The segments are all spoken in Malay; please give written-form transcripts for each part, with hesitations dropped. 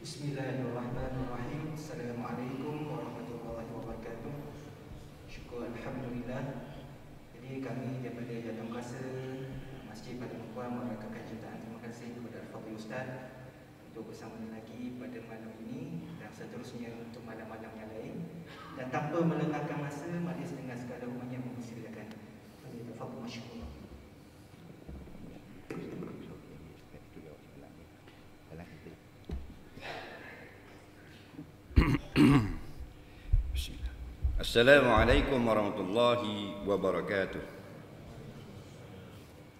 Bismillahirrahmanirrahim. Assalamualaikum warahmatullahi wabarakatuh. Syukur Alhamdulillah. Jadi kami daripada Jatuh Kuasa Masjid Pada Mukuan merakakan jutaan terima kasih kepada Al-Fadhil Ustaz untuk bersama lagi pada malam ini dan seterusnya untuk malam-malam yang lain. Dan tanpa melengahkan masa, majlis dengan segala hormatnya mempersilakan. Al-Fadhil masyaallah. Assalamualaikum warahmatullahi wabarakatuh.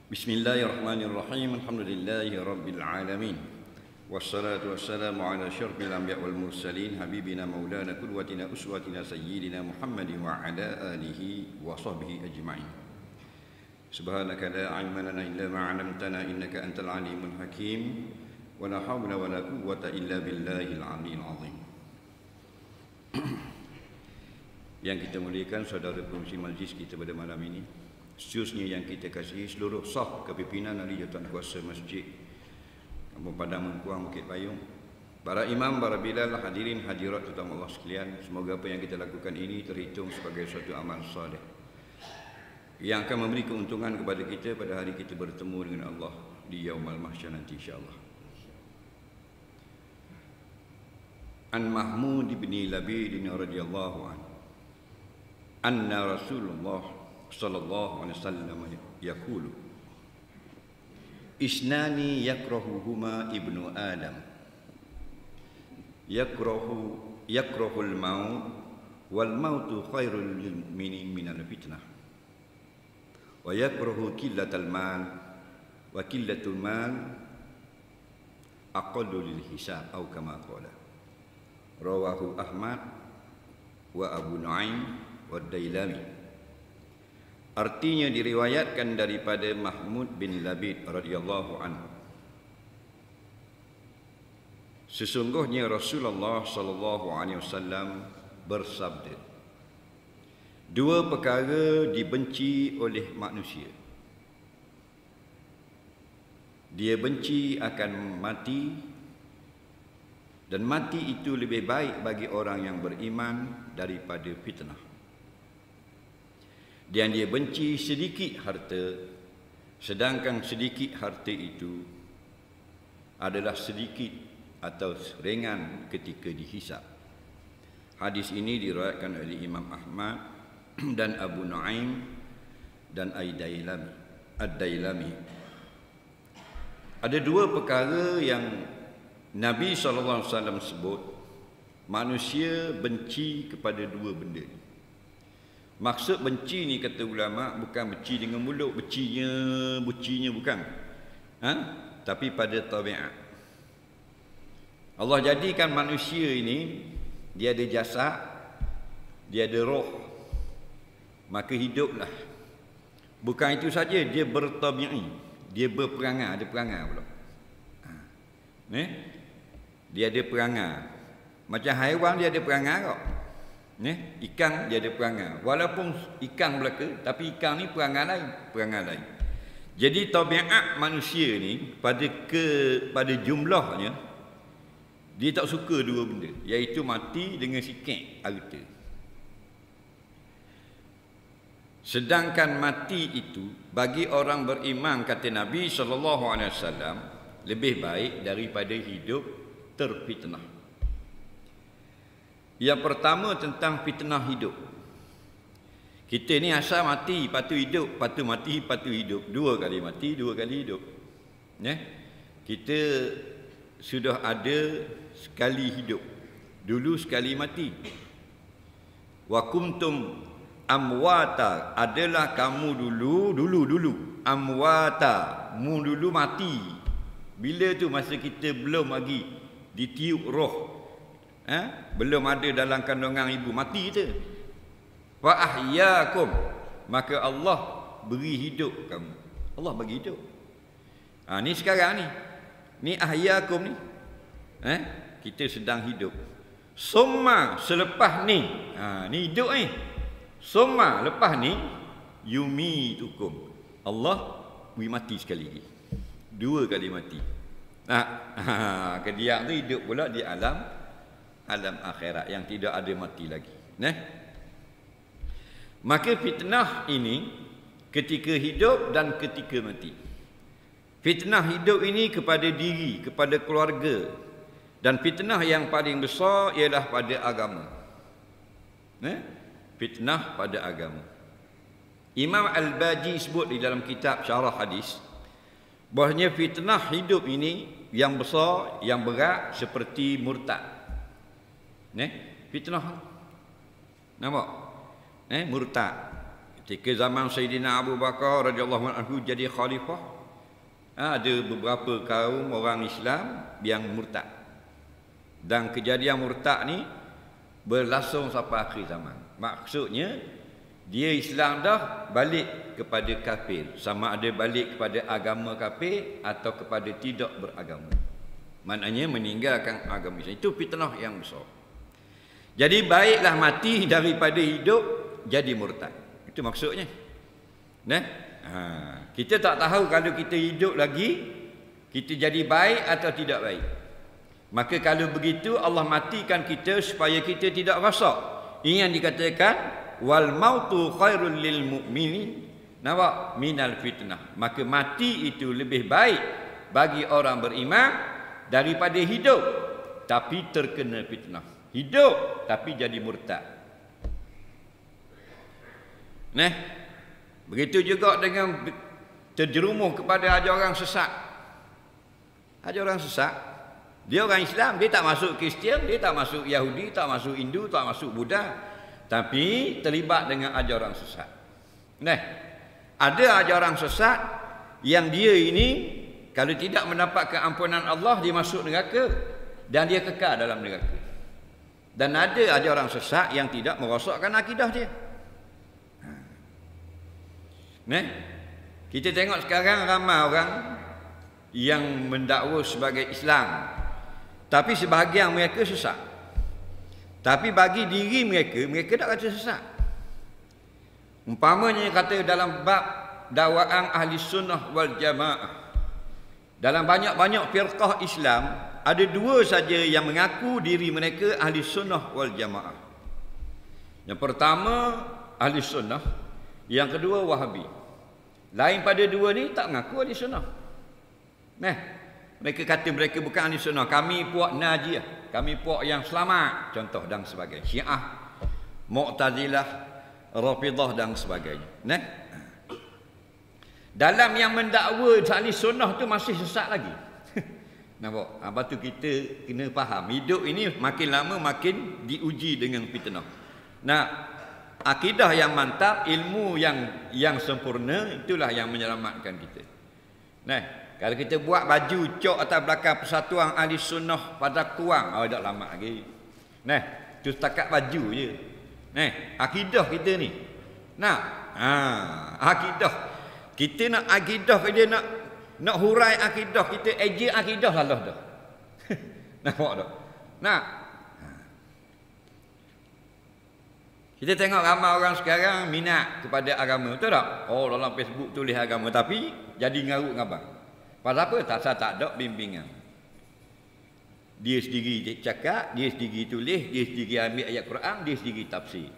Bismillahirrahmanirrahim. Alhamdulillahi rabbil alamin. Wassalatu wassalamu ala syarfil anbiya wal mursalin habibina maulana qudwatina uswatina sayyidina Muhammadin wa ala alihi wa sahbihi ajma'in. Subhanaka la ilma lana illa ma 'allamtana innaka antal alimul hakim. Wa la hawla wa la quwwata illa billahil aliyyil azim. Yang kita muliakan saudara pengurusi majlis kita pada malam ini, khususnya yang kita kasihi seluruh sah kepimpinan ahli Jatuh Kuasa Masjid Kampung Padang Mengkuang Bukit Payung, para imam, para bilal, hadirin hadirat terutama Allah sekalian, semoga apa yang kita lakukan ini terhitung sebagai suatu amal saleh yang akan memberi keuntungan kepada kita pada hari kita bertemu dengan Allah di Yaumul Mahsyar nanti insya-Allah. An Mahmud bin Labid radhiyallahu anhu anna Rasulullah sallallahu alaihi wasallam yaqulu isnani yakrahuhuma ibnu Adam yakrahul maut wal mautu khairul lil mu'minin minal fitnah wa yakrahu qillatal mal wa qillatul mal aqallu lil hisab atau kama qala rawahu Ahmad wa Abu Nuaim wa Dailami. Artinya diriwayatkan daripada Mahmud bin Labid radhiyallahu anhu, sesungguhnya Rasulullah sallallahu alaihi wasallam bersabda, dua perkara dibenci oleh manusia. Dia benci akan mati, dan mati itu lebih baik bagi orang yang beriman daripada fitnah. Dan dia benci sedikit harta, sedangkan sedikit harta itu adalah sedikit atau ringan ketika dihisab. Hadis ini diriwayatkan oleh Imam Ahmad dan Abu Nuaim dan Ad-Dailami. Ada dua perkara yang Nabi SAW sebut manusia benci kepada dua benda ni. Maksud benci ni kata ulama bukan benci dengan mulut, bencinya bukan. Tapi pada tabiat. Allah jadikan manusia ini dia ada jasad, dia ada roh. Maka hiduplah. Bukan itu saja, dia bertabi'i, dia berperangai, ada perangai pula. Dia ada perangai. Macam haiwan dia ada perangai kok. Ikan dia ada perangai. Walaupun ikan belaka, tapi ikan ni perangai lain. Jadi tabiat manusia ni pada jumlahnya dia tak suka dua benda, iaitu mati dengan sikit harta. Sedangkan mati itu bagi orang beriman kata Nabi SAW lebih baik daripada hidup terfitnah. Yang pertama tentang fitnah hidup. Kita ni asal mati, lepas tu hidup, lepas tu mati, lepas tu hidup. Dua kali mati, dua kali hidup. Kita sudah ada sekali hidup, dulu sekali mati. Wa kuntum amwata, adalah kamu dulu amwata, mu dulu mati. Bila tu masa kita belum lagi ditiup roh, belum ada dalam kandungan ibu, mati je. Wa ahyakum, maka Allah beri hidup kamu. Allah bagi hidup. Ni sekarang ni ahyakum ni. Kita sedang hidup. Summa, selepas ni, ni hidup ni. Summa, lepas ni yumitukum. Allah beri mati sekali lagi. Dua kali mati. Kediak tu hidup pula di alam akhirat yang tidak ada mati lagi. Maka fitnah ini ketika hidup dan ketika mati. Fitnah hidup ini kepada diri, kepada keluarga, dan fitnah yang paling besar ialah pada agama. Fitnah pada agama. Imam Al-Baji sebut di dalam kitab Syarah Hadis bahwasanya fitnah hidup ini yang besar, yang berat seperti murtad. Fitnah. Nampak? Murtad. Ketika zaman Sayyidina Abu Bakar radhiyallahu anhu jadi khalifah, ada beberapa kaum orang Islam yang murtad. Dan kejadian murtad ni berlangsung sampai akhir zaman. Maksudnya dia Islam dah balik kepada kafir, sama ada balik kepada agama kafir atau kepada tidak beragama. Maknanya meninggalkan agama Islam. Itu fitnah yang besar. Jadi baiklah mati daripada hidup jadi murtad. Itu maksudnya. Kita tak tahu kalau kita hidup lagi kita jadi baik atau tidak baik. Maka kalau begitu Allah matikan kita supaya kita tidak rosak. Ini yang dikatakan wal mautu khairul lil mu'minin minal fitnah. Maka mati itu lebih baik bagi orang beriman daripada hidup tapi terkena fitnah. Hidup tapi jadi murtad. Begitu juga dengan terjerumus kepada ajaran sesat. Ajaran sesat, dia orang Islam, dia tak masuk Kristian, dia tak masuk Yahudi, tak masuk Hindu, tak masuk Buddha, tapi terlibat dengan ajaran sesat. Ada ajaran sesat yang dia ini kalau tidak mendapatkan ampunan Allah, dia masuk neraka dan dia kekal dalam neraka. Dan ada ajaran sesat yang tidak merosakkan akidah dia. Kita tengok sekarang ramai orang yang mendakwa sebagai Islam, tapi sebahagian mereka sesat. Tapi bagi diri mereka tak kata sesat. Umpamanya kata dalam bab dakwaan ahli sunnah wal jamaah, dalam banyak-banyak firqah Islam ada dua saja yang mengaku diri mereka ahli sunnah wal jamaah. Yang pertama ahli sunnah, yang kedua Wahabi. Lain pada dua ni tak mengaku ahli sunnah. Mereka kata mereka bukan ahli sunnah. Kami puak Najiyah, kami puak yang selamat, contoh dan sebagainya. Syiah, Mu'tazilah, Rafidah dan sebagainya. Dalam yang mendakwa ahli sunnah tu masih sesat lagi. Nampak? Lepas tu kita kena faham, hidup ini makin lama makin diuji dengan fitnah. Akidah yang mantap, ilmu yang sempurna, itulah yang menyelamatkan kita. Kalau kita buat baju cok atas belakang Persatuan Ahli Sunnah pada Kuang, tak lama lagi. Itu setakat baju je. Akidah kita ni. Akidah. Kita nak akidah dia nak hurai akidah, kita ejek akidah lah dah. Nampak tak? Kita tengok ramai orang sekarang minat kepada agama, betul tak? Dalam Facebook tulis agama tapi jadi ngarut ngabang. Pasal apa? Tak ada bimbingan. Dia sendiri cakap, dia sendiri tulis, dia sendiri ambil ayat Quran, dia sendiri tafsir.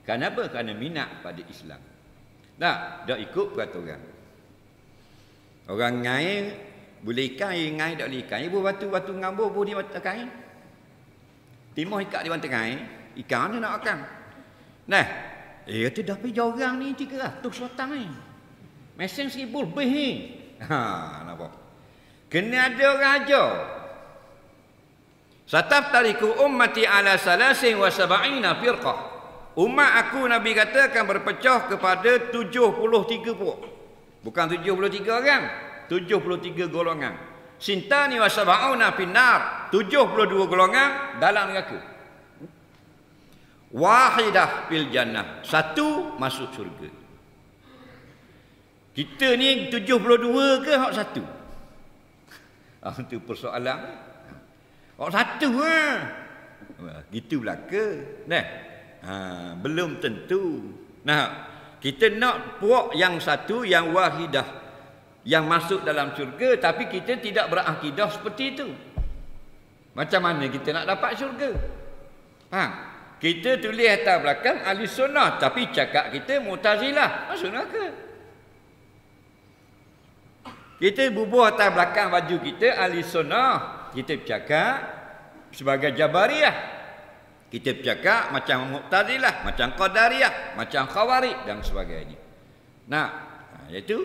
Kenapa? Kerana minat pada Islam. Tak ikut peraturan. Orang ngai boleh ikan, ngai tak boleh ikan. Ibu batu ngambur boleh di mata kain. Timah ikat di mata kain, ikan ni nak makan. Kata dah pergi orang ni 300 batang ni. Mesin 1000 lebih ni. Nampak? Kena ada orang ajar. Sataftariku ummati ala salasin wa sab'ina firqah. Umat aku Nabi kata akan berpecah kepada 73 puak. Bukan 73 orang, 73 golongan. Sintani wa sab'una finnar, 72 golongan dalam neraka. Wahidah fil jannah, satu masuk syurga. Kita ni 72 ke hak satu? Itu persoalan. Hak satu gitu belaka. Belum tentu. Kita nak puak yang satu, yang wahidah. yang masuk dalam syurga, tapi kita tidak berakidah seperti itu. Macam mana kita nak dapat syurga? Faham? Kita tulis atas belakang ahli sunnah, tapi cakap kita Mu'tazilah, masuk neraka. Kita bubuh atas belakang baju kita ahli sunnah, kita bercakap sebagai Jabariyah. Kita bercakap macam Mu'tazilah, macam Qadariyah, macam Khawarij dan sebagainya. Nah, iaitu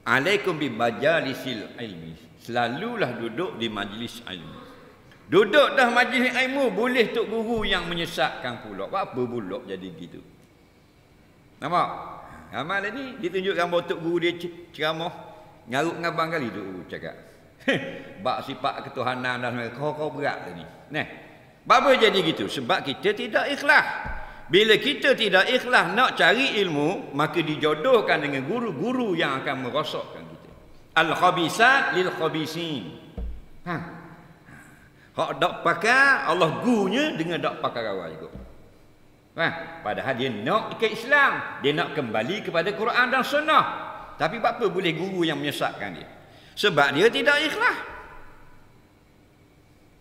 alaikum bi majalisil ilmi. Selalulah duduk di majlis ilmu. Duduk dah majlis ilmu, boleh tok guru yang menyesatkan pula. Apa pula jadi gitu? Nampak? Amal ni ditunjuk gambar tok guru dia ceramah, ngarut ngabang kali tok guru cakap. Bab sifat ketuhanan dan kau berat ni. Nah, apa jadi gitu? Sebab kita tidak ikhlas. Bila kita tidak ikhlas nak cari ilmu, maka dijodohkan dengan guru-guru yang akan merosakkan kita. Al-khabisat lil khabisin. Hak dak pakar Allah gurunya dengan dak pakar awal juga. Padahal dia nak ke Islam, dia nak kembali kepada Quran dan Sunnah. Tapi apa boleh guru yang menyesatkan dia? Sebab dia tidak ikhlas.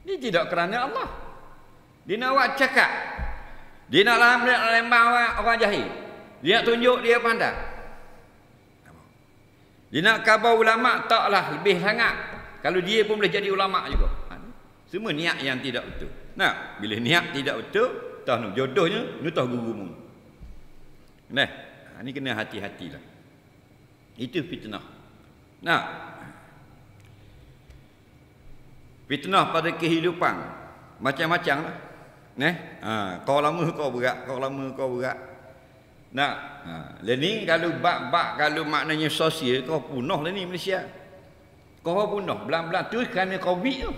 Dia tidak kerana Allah. Dia nak buat cakap. Dia nak lembang orang jahil. Dia nak tunjuk dia pandai. Dia nak khabar ulama' taklah lebih sangat. Kalau dia pun boleh jadi ulama' juga. Semua niat yang tidak betul. Nah, bila niat tidak betul, tah nu jodohnya, nu tah gurumu. Nah, ni kena hati-hatilah. Itu fitnah. Nah, fitnah pada kehidupan macam-macam lah. Kau lama kau berat, kau lama kau berat. Nah, ni kalau bab-bab kalau maknanya sosial, kau punah lah ni Malaysia. Kau punah belang-belang tu kerana Covid tu.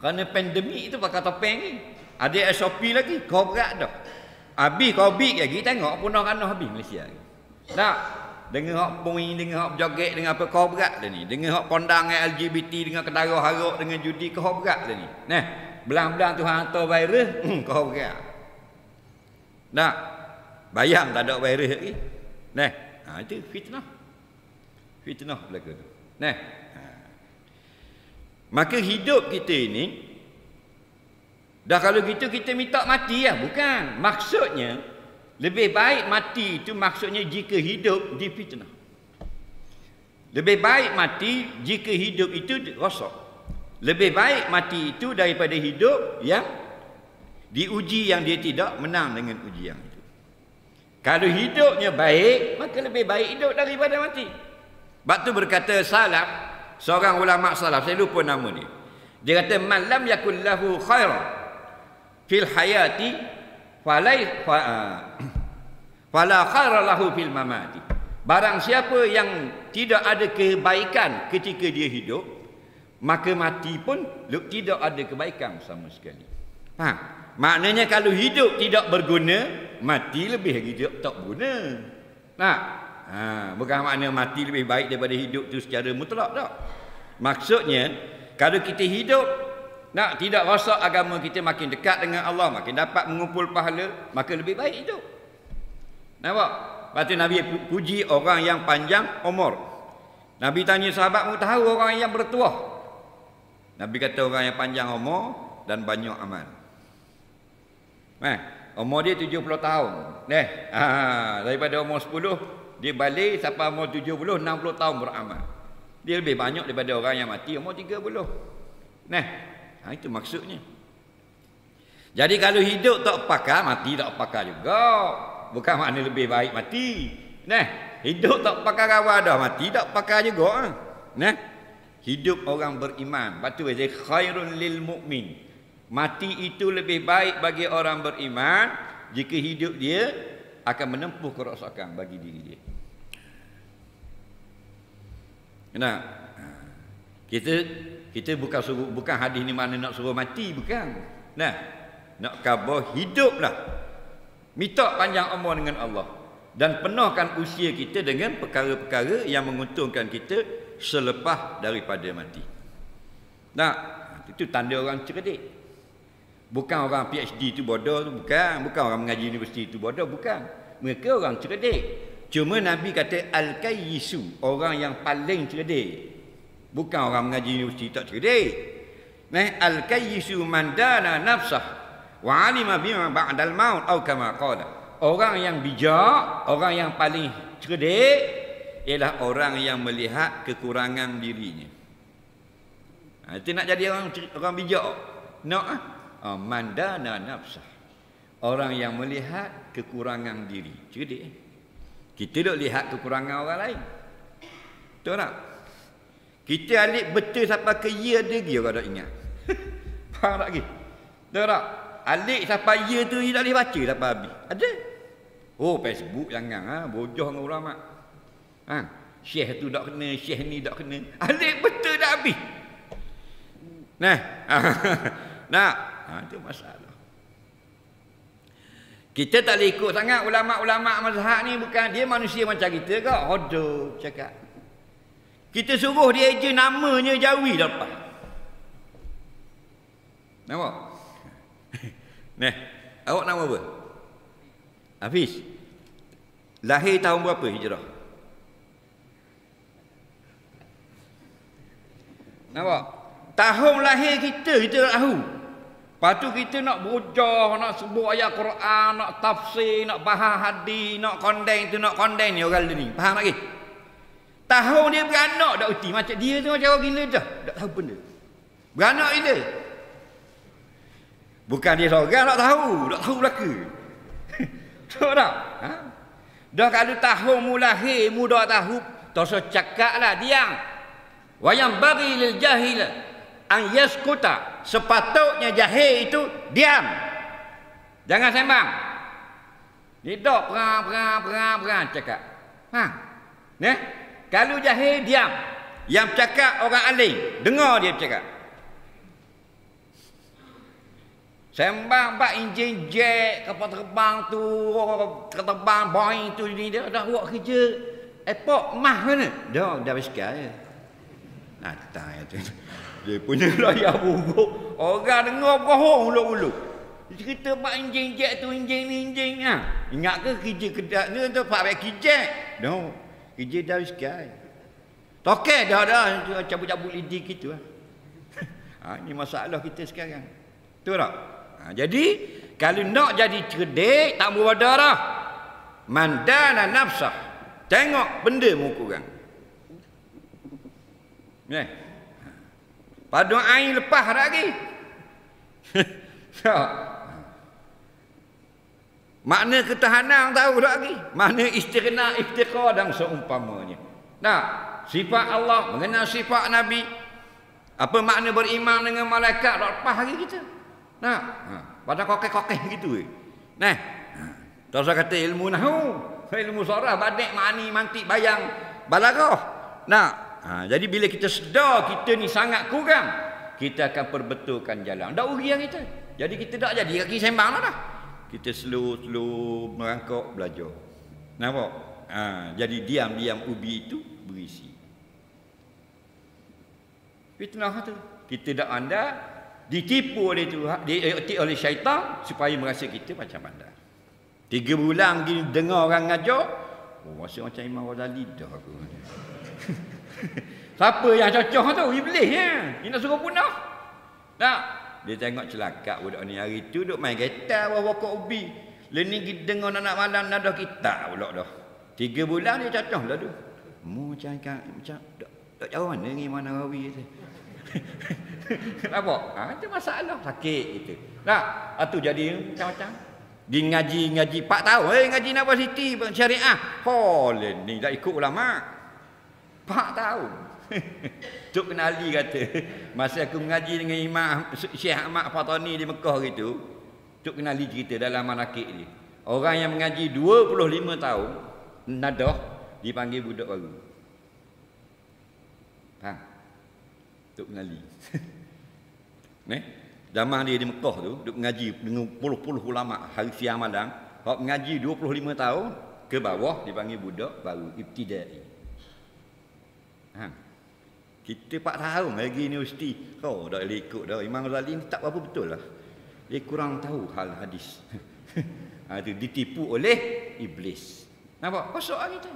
Kerana pandemik tu pakai topeng ni. Ada SOP lagi, kau berat dah. Habis Covid lagi tengok punah kanah habis Malaysia. Nah, dengan hak poin, dengan hak joget, dengan apa kau berat lah ni. Dengan hak kondang LGBT, dengan kedara haruk, dengan judi kau berat lah ni. Nah, belang-belang tu hantar virus, kau berat. Nah, bayang tak ada virus lagi. Nah, itu fitnah. Fitnah belaka tu. Nah, maka hidup kita ini, dah kalau gitu kita minta mati lah. Bukan. Maksudnya, lebih baik mati itu maksudnya jika hidup di fitnah. Lebih baik mati jika hidup itu rosak. Lebih baik mati itu daripada hidup yang diuji yang dia tidak menang dengan ujian itu. Kalau hidupnya baik, maka lebih baik hidup daripada mati. Sebab tu berkata salaf, seorang ulama salaf, saya lupa nama dia. Dia kata man lam yakul lahu khairan fil hayati fala khaira lahu fil mamati. Barang siapa yang tidak ada kebaikan ketika dia hidup, maka mati pun tidak ada kebaikan sama sekali. Maknanya kalau hidup tidak berguna, mati lebih lagi tak berguna. Bukan makna mati lebih baik daripada hidup tu secara mutlak tak. Maksudnya kalau kita hidup tidak rosak agama kita, makin dekat dengan Allah, makin dapat mengumpul pahala, maka lebih baik hidup. Nampak? Lepas tu Nabi puji orang yang panjang umur. Nabi tanya sahabat, mu tahu orang yang bertuah? Nabi kata orang yang panjang umur dan banyak amal. Umur dia 70 tahun. Daripada umur 10 dia balik sampai umur 70, 60 tahun beramal. Dia lebih banyak daripada orang yang mati umur 30. Itu maksudnya. Jadi kalau hidup tak pakar, mati tak pakar juga. Bukan makna lebih baik mati. Hidup tak pakar awal dah, mati tak pakar juga. Hidup orang beriman. Batu dia khairun lil mu'min. Mati itu lebih baik bagi orang beriman jika hidup dia akan menempuh kerosakan bagi diri dia. Kita bukan hadis ni mana nak suruh mati, bukan. Nak khabar hiduplah. Minta panjang umur dengan Allah dan penuhkan usia kita dengan perkara-perkara yang menguntungkan kita selepas daripada mati. Itu tanda orang cerdik. Bukan orang PhD itu bodoh tu, bukan orang mengaji universiti itu bodoh, bukan. Mereka orang cerdik. Cuma Nabi kata al-kayyisu, orang yang paling cerdik. Bukan orang mengaji universiti tak cerdik. Al-kayyisu man dana nafsah wa alima bima ba'dal maut atau kama qala. Orang yang bijak, orang yang paling cerdik ialah orang yang melihat kekurangan dirinya. Itu nak jadi orang bijak. Nak man dana nafsah. Orang yang melihat kekurangan diri. Cerdik. Kita duk lihat kekurangan orang lain. Betul tak? Kita alik betul sampai ke ya dia orang tak ingat. Faham tak lagi? Betul tak? Alik sampai ya tu dia tak boleh baca sampai habis. Ada. Oh, Facebook jangan bojoh dengan ulama. Syekh tu tak kena, syekh ni tak kena. Alik betul tak habis. Nah, itu masalah. Kita tak boleh ikut sangat ulama-ulama mazhab ni, bukan dia manusia macam kita ke? Hodoh cakap. Kita suruh dia je namanya Jawi dah lepas. Nampak? Awak nama apa? Hafiz. Lahir tahun berapa hijrah? Nampak? Tahun lahir kita tak tahu. Lepas tu kita nak bujah, nak sebut ayat Quran, nak tafsir, nak faham hadis, nak kondeng tu, nak kondeng ni orang ni. Faham lagi? Tahun dia beranak dah uti. Macam dia tu macam orang gila dah. Tak tahu benda. Beranak gila. Bukan dia seorang tak tahu. Tak tahu belaka. Tahu tak? Dah kalau tahun mu lahir, mu dah tahu. Tak usah cakap lah diam. Wayang bagi lil jahil an yaskuta. Sepatutnya jahil itu diam. Jangan sembang. Dia dok perang cakap. Kalau jahil diam. Yang cakap orang alim, dengar dia cakap. Sembang bak enjin jet kapal terbang tu, terbang Boeing tu dia dah buat kerja airport mah mana? Dah basikal je. Natang tu. Dia punya raya buruk. Orang dengar bohong ulu-ulu. Dia cerita pak enjin jet tu, enjin ni, enjin ni. Ingat ke kerja kedak ni tu pak baik kerja? No. Kerja dah sekali. Tokek dah cabut-cabut lidik gitu lah. Ini masalah kita sekarang. Betul tak? Jadi kalau nak jadi cerdik tak berwadah dah. Mandana nafsah. Tengok benda muka orang. Pada air lepas lagi. Makna ketahanan tahu tak lagi. Makna istighna, iftiqar dan seumpamanya. Nah, sifat Allah, mengenal sifat Nabi. Apa makna beriman dengan malaikat, tak lepas lagi kita. Nah, pada kokek-kokek gitu. Nah, tak usah kata ilmu nahu, ilmu sarah, badik, ma'ani, mantik, bayang, balaghah. Nah, jadi bila kita sedar kita ni sangat kurang, kita akan perbetulkan jalan. Tak uria kita. Jadi kita tak jadi kaki sembang dah. Kita slow merangkak belajar. Nampak? Jadi diam-diam ubi itu berisi. Fitnah tu. Kita dak anda ditipu oleh Tuhan, diikut oleh syaitan supaya merasa kita macam anda. 3 bulan gini dengar orang ngajar, rasa macam Imam Ghazali dah aku. Siapa yang cocok tu? Iblis ya. Dia nak suruh punah. Tak. Dia tengok celaka budak ni hari tu duk main kereta bawah pokok ubi. Lepas kita dengar anak malam nada kita pula dah. 3 bulan dia cocok lah tu. Mu macam tak jauh mana ni mana rawi tu. Nampak? Itu masalah sakit gitu. Tak. Tu jadi macam-macam. Dia ngaji 4 tahun. Ngaji Napa Siti syariah. Ni dah ikut ulama. 4 tahun. Cuk Kenali kata, masa aku mengaji dengan Imam Syekh Ahmad Fatani di Mekah gitu, Cuk Kenali cerita dalam manakib dia. Orang yang mengaji 25 tahun, nadah dipanggil budak baru. Faham? Cuk Kenali. Zaman dia di Mekah tu, duk mengaji dengan puluh-puluh ulama hari siang malam, hok mengaji 25 tahun ke bawah dipanggil budak baru, ibtidai. Kita 4 tahun lagi universiti. Dah boleh ikut dah. Imam Ghazali ni tak apa betul lah. Dia kurang tahu hal hadis. Itu ditipu oleh iblis. Nampak? Kosok lah kita.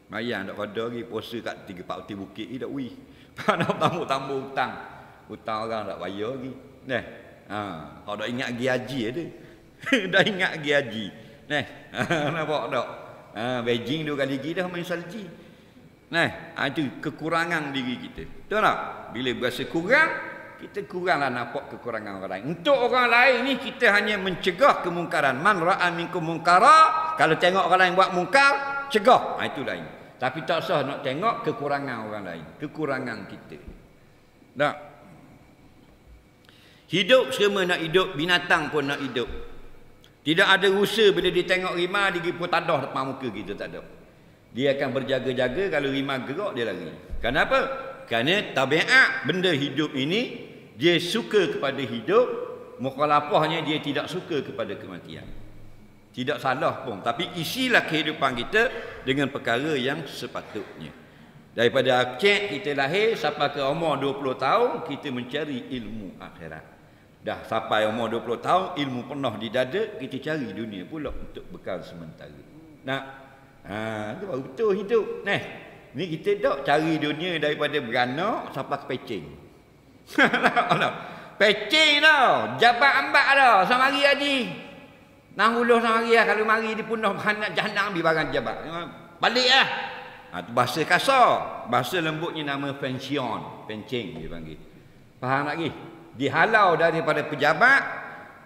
Mayang tak pada lagi puasa kat 3-4 bukit ni dak wui. Nak tambah hutang. Hutang orang tak bayar lagi. Neh. Kau dak ingat pergi haji ada. Dah ingat pergi haji. Neh. Nampak tak? Beijing 2 kali pergi dah main salji. Nah, itu kekurangan diri kita. Betul tak? Bila berasa kurang, kita kuranglah nampak kekurangan orang lain. Untuk orang lain ni kita hanya mencegah kemungkaran. Man ra'a minkum munkara, kalau tengok orang lain buat mungkar, cegah. Itu lain. Tapi tak usah nak tengok kekurangan orang lain, kekurangan kita. Tak? Hidup semua nak hidup, binatang pun nak hidup. Tidak ada rusa bila dia tengok rimau dia pun tadah depan muka kita, tak ada. Dia akan berjaga-jaga, kalau rimau gerak dia lari. Kenapa? Kerana tabiat benda hidup ini dia suka kepada hidup, mukhalafahnya dia tidak suka kepada kematian. Tidak salah pun, tapi isilah kehidupan kita dengan perkara yang sepatutnya. Daripada Aceh kita lahir sampai ke umur 20 tahun kita mencari ilmu akhirat. Dah sampai umur 20 tahun ilmu penuh di dada, kita cari dunia pula untuk bekal sementara. Nak itu baru betul hidup. Nah, ni kita dok cari dunia daripada beranak sampai ke pecing. Pecing tau, jabat ambak dah sama hari haji. 60 sama hari kalau mari dipunuh anak jahannam ambil barang jabat. Baliklah. Itu bahasa kasar, bahasa lembutnya nama pension, pencing dia panggil. Faham lagi? Dihalau daripada pejabat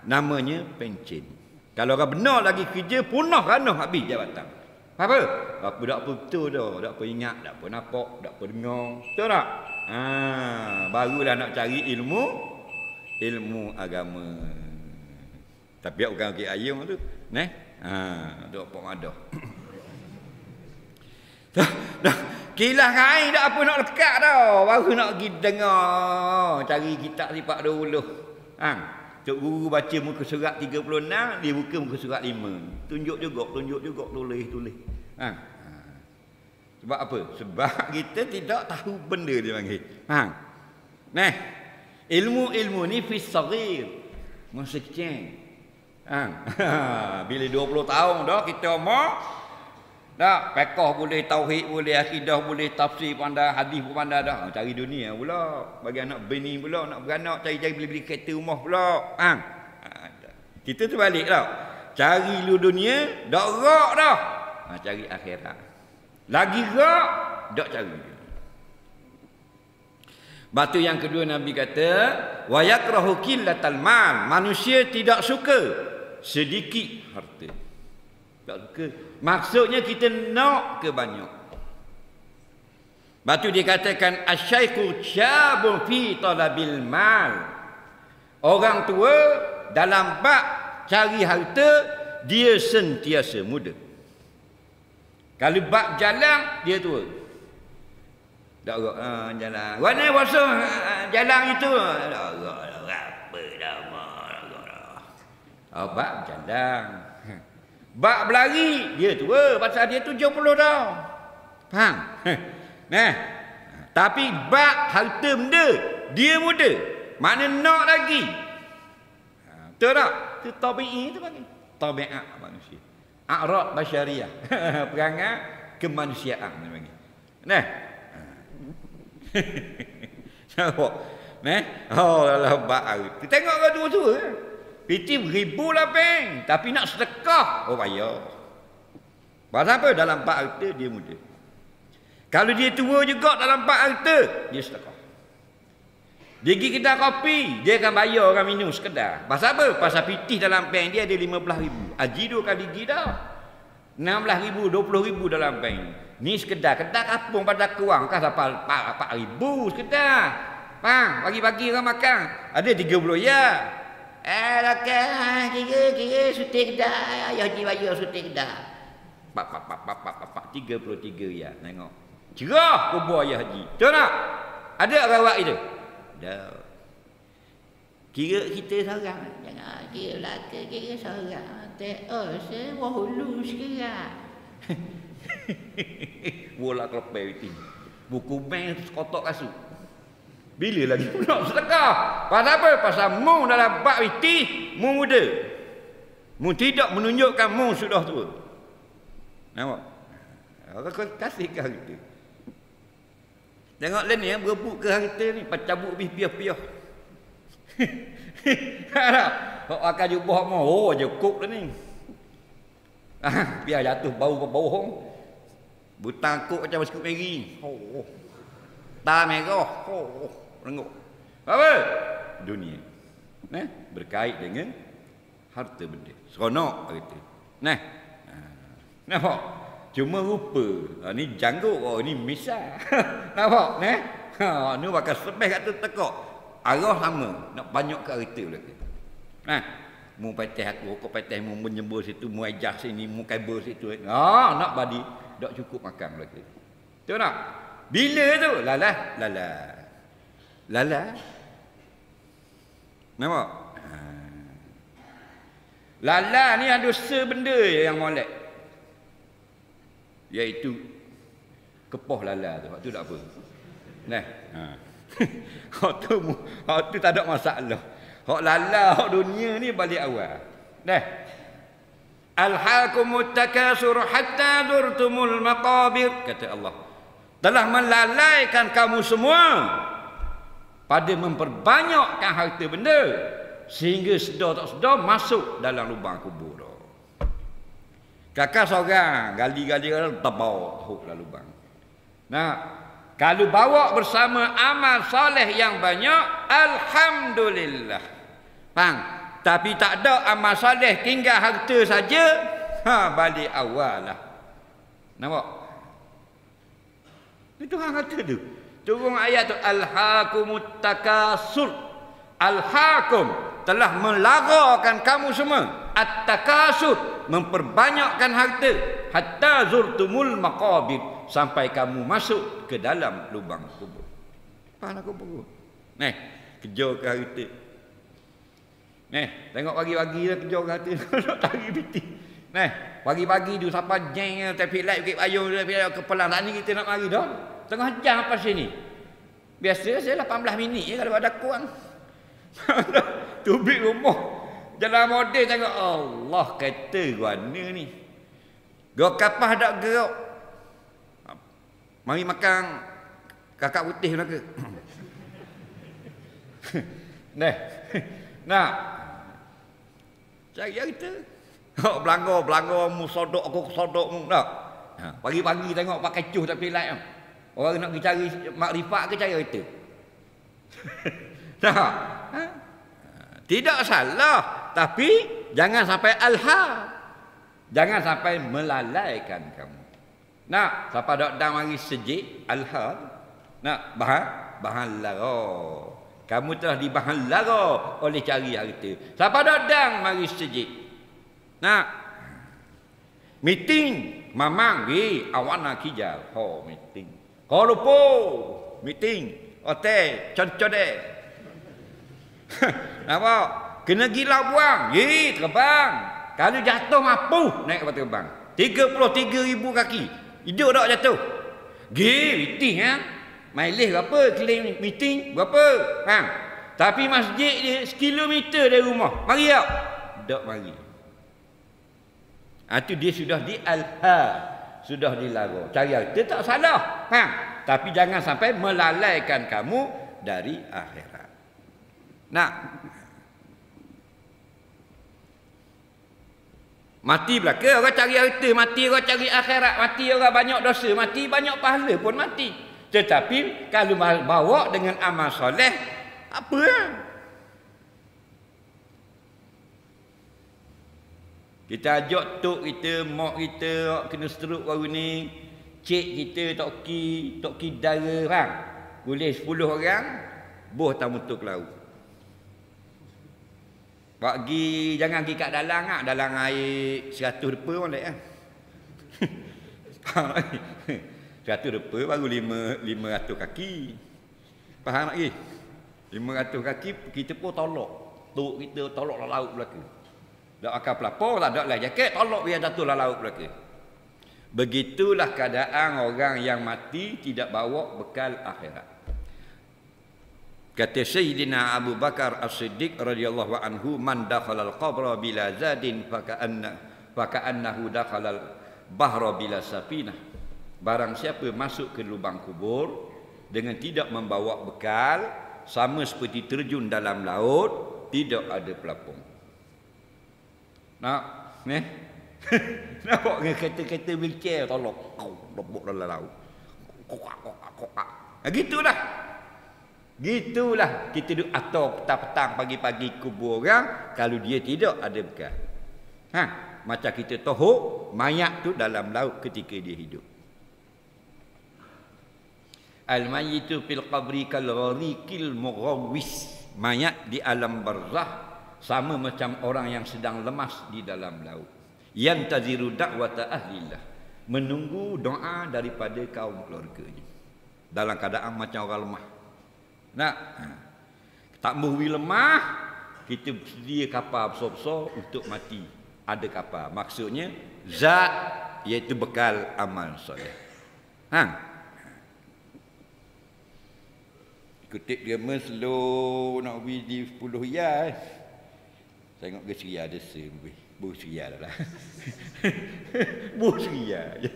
namanya pencing. Kalau orang benar lagi kerja punah ranuh habis jabatan. Apa? Apa dak betul dah, dak apa ingat, dak apa nampak, dak apa dengar. Betul tak? Barulah nak cari ilmu agama. Tapi orang ke ayam tu, neh. Dok apa madah. Dah kilah kain dak apa nak lekat dah. Baru nak pergi dengar, cari kitab sifat 20. Tok guru baca muka surat 36, dia buka muka surat 5. Tunjuk juga, tulis. Sebab apa? Sebab kita tidak tahu benda dia panggil. Nah, ilmu ni fi saghir, masa kecil. Bila 20 tahun dah kita umur dah fiqh boleh, tauhid boleh, akidah boleh, tafsir pandai, hadis pun pandai dah. Cari dunia pula, bagi anak bini pula, nak beranak cari-cari beli-beli kereta rumah pula. Kita terbalik dah. Cari lu dunia, dak rak dah. Cari akhirat. Lagi rak, dak cari. Batu yang kedua Nabi kata, wa yakrahu qillatal mal. Manusia tidak suka sedikit harta. Tak suka. Maksudnya kita nak ke banyak. Batu dikatakan asyaikhu syabun fi talabil mal. Orang tua dalam bab cari harta dia sentiasa muda. Kalau bab jalan dia tua. Tak gerak jalan. Mana puasa jalan itu? Tak gerak apa dah mak. Bab jalan. Bab berlari dia tua pasal dia 70 dah. Faham? Nah. Tapi bab harta benda dia muda. Mana nak lagi? Betul tak? Itu tabi'i tu bagi. Tabiat manusia. A'rad basyariah. Perangai kemanusiaan dia bagi. Nah. Nampak? Nah. Oh lah bab harta. Tengok orang tua-tua kan. Piti beribu lah peng. Tapi nak sedekah. Oh bayar. Pasal apa? Dalam bab harta dia muda. Kalau dia tua juga dalam bab harta, dia sedekah. Dia pergi kedai kopi, dia akan bayar orang minum sekedar. Pasal apa? Pasal pitih dalam peng dia ada 15,000. Haji 2 kali pergi dah. 16,000, 20,000 dalam peng. Ni sekedar. Kedai kampung pada kurang kan sampai 4,000 sekedar. Faham? Bagi-bagi orang makan. Ada 30 ya. Kira sutik dah. Ayah Haji bayar sutik dah. 33 ya. Tengok. Cerah kubur ayah Haji. Betul tak? Ada rawat itu? Dah. Kira kita seorang. Jangan kira belakang. Kira seorang. Saya wahulu sekarang. Bola kelepai itu. Buku bank kotak kasut. Bila lagi nak sedekah? Pasal apa? Pasal mu dalam bab itu mu muda. Mu tidak menunjukkan mu sudah tua. Nampak? Orang kasih ke harta. Tengok lah ni, berebut ke harta ni, cabut habis piah-piah. Kau akan jumpa mau, oh je kok lah ni. Biar jatuh bau-bau. Butang kok macam biskut Maggi. Oh. Tak merah. Oh. Rengok. Apa? Dunia. Berkait dengan harta benda. Seronok harta. Nampak? Cuma rupa. Ni janggut. Oh, ni misal. Nampak? Ni bakal sebeh kat tu tekak. Arah sama. Nak banyak kat harta belaka. Mu patih aku, kau patih mu menyembur situ, mu ajah sini, mu kabel situ. Nak badi. Tak cukup makan belaka. Tahu tak? Bila tu? Lala. Nampak? Lala ni ada sebenda yang molek. Iaitu kepoh lala tu. Hak tu tak apa. Hak tu tak ada masalah. Hak lala, hak dunia ni balik awal. Alhaakumut takasur hatta zurtumul maqabir, kata Allah. Telah melalaikan kamu semua pada memperbanyakkan harta benda sehingga sedar tak sedar masuk dalam lubang kubur. Kakak seorang gali-gali tabau huklah lubang. Kalau bawa bersama amal soleh yang banyak, alhamdulillah. Faham? Tapi tak ada amal soleh, tinggal harta saja, balik awal lah. Nampak? Itu hang kata tu. Turun ayat tu, alhaakumut takasur. Alhaakum, telah melarakan kamu semua. At-takasur, memperbanyakkan harta. Hatta zurtumul maqabir, sampai kamu masuk ke dalam lubang kubur. Faham aku kubur? Kejar ke harta. Tengok pagi-pagi dah kejar ke harta. Nak tarik piti. Pagi-pagi tu siapa jeng traffic light bukit payung kepelang. Tak ni kita nak mari dah. Tengah jam apa sini. Biasa saya 18 minit je kalau ada kurang. Tubik rumah. Jalan model tengok Allah kata guana ni. Gua kapah dak gerak. Mari makan kakak putih nak ke? Cari kita. Belanggar mu sodok aku sodok mu tak. Pagi-pagi tengok pakai cuh tak pelat. Orang nak pergi cari makrifat ke cari kita. Tak. Tidak salah, tapi jangan sampai jangan sampai melalaikan kamu. Siapa dak dang mari sejik bahan lara. Kamu telah dibahan lara oleh cari harta. Siapa dak dang mari sejik. Meeting mamang awak nak kijal. Meeting. Kau lupa meeting hotel con-con nampak? Kena gila buang. Terbang. Kalau jatuh mampu naik kapal terbang. 33,000 kaki. Hidup tak jatuh. Meeting Mailih berapa claim meeting berapa? Tapi masjid dia 1 kilometer dari rumah. Mari tak? Tak mari. Itu dia sudah sudah dilarang. Cari harta tak salah. Tapi jangan sampai melalaikan kamu dari akhirat. Mati belaka orang cari harta, mati orang cari akhirat, mati orang banyak dosa, mati banyak pahala pun mati. Tetapi kalau bawa dengan amal soleh, apa? Kita ajak tok kita, mak kita kena stroke baru ni, cik kita tok ki dara boleh 10 orang, boh tamu tu ke laut. Jangan pergi kat dalam air 100 depa pun lek 100 depa baru 500 kaki. Faham lagi? 500 kaki kita pun tolak. Tok kita tolak laut belaka. Tak akan pelapor, tak ada lah jaket, tolak biar jatuh laut belaka. Begitulah keadaan orang yang mati tidak bawa bekal akhirat. Kata Sayyidina Abu Bakar As-Siddiq radhiyallahu anhu, man dakhala al-qabra bila zadin faka'annahu dakhala al-bahra bila safinah. Barang siapa masuk ke lubang kubur dengan tidak membawa bekal, sama seperti terjun dalam laut, tidak ada pelapung. Nak, nampak dengan kereta-kereta wheelchair tolong lebok dalam laut. Gitulah. Gitulah kita duduk atau petang-petang pagi-pagi kubur orang kalau dia tidak ada bekal. Macam kita tahu mayat tu dalam laut ketika dia hidup. Al-mayyitu fil qabri kal gharikil mughawwis. Mayat di alam barzah sama macam orang yang sedang lemas di dalam laut. Yantaziru da'wata ahlillah. Menunggu doa daripada kaum keluarganya. Dalam keadaan macam orang lemah. Nak, tak mahu lemah, kita sedia kapal besar-besar untuk mati. Ada kapal. Maksudnya zat, iaitu bekal amal soleh. Kutip dia slow nak pergi di 10 riyal. Tengok ke Syria ada lebih. Buh Syria lah. Buh Syria je.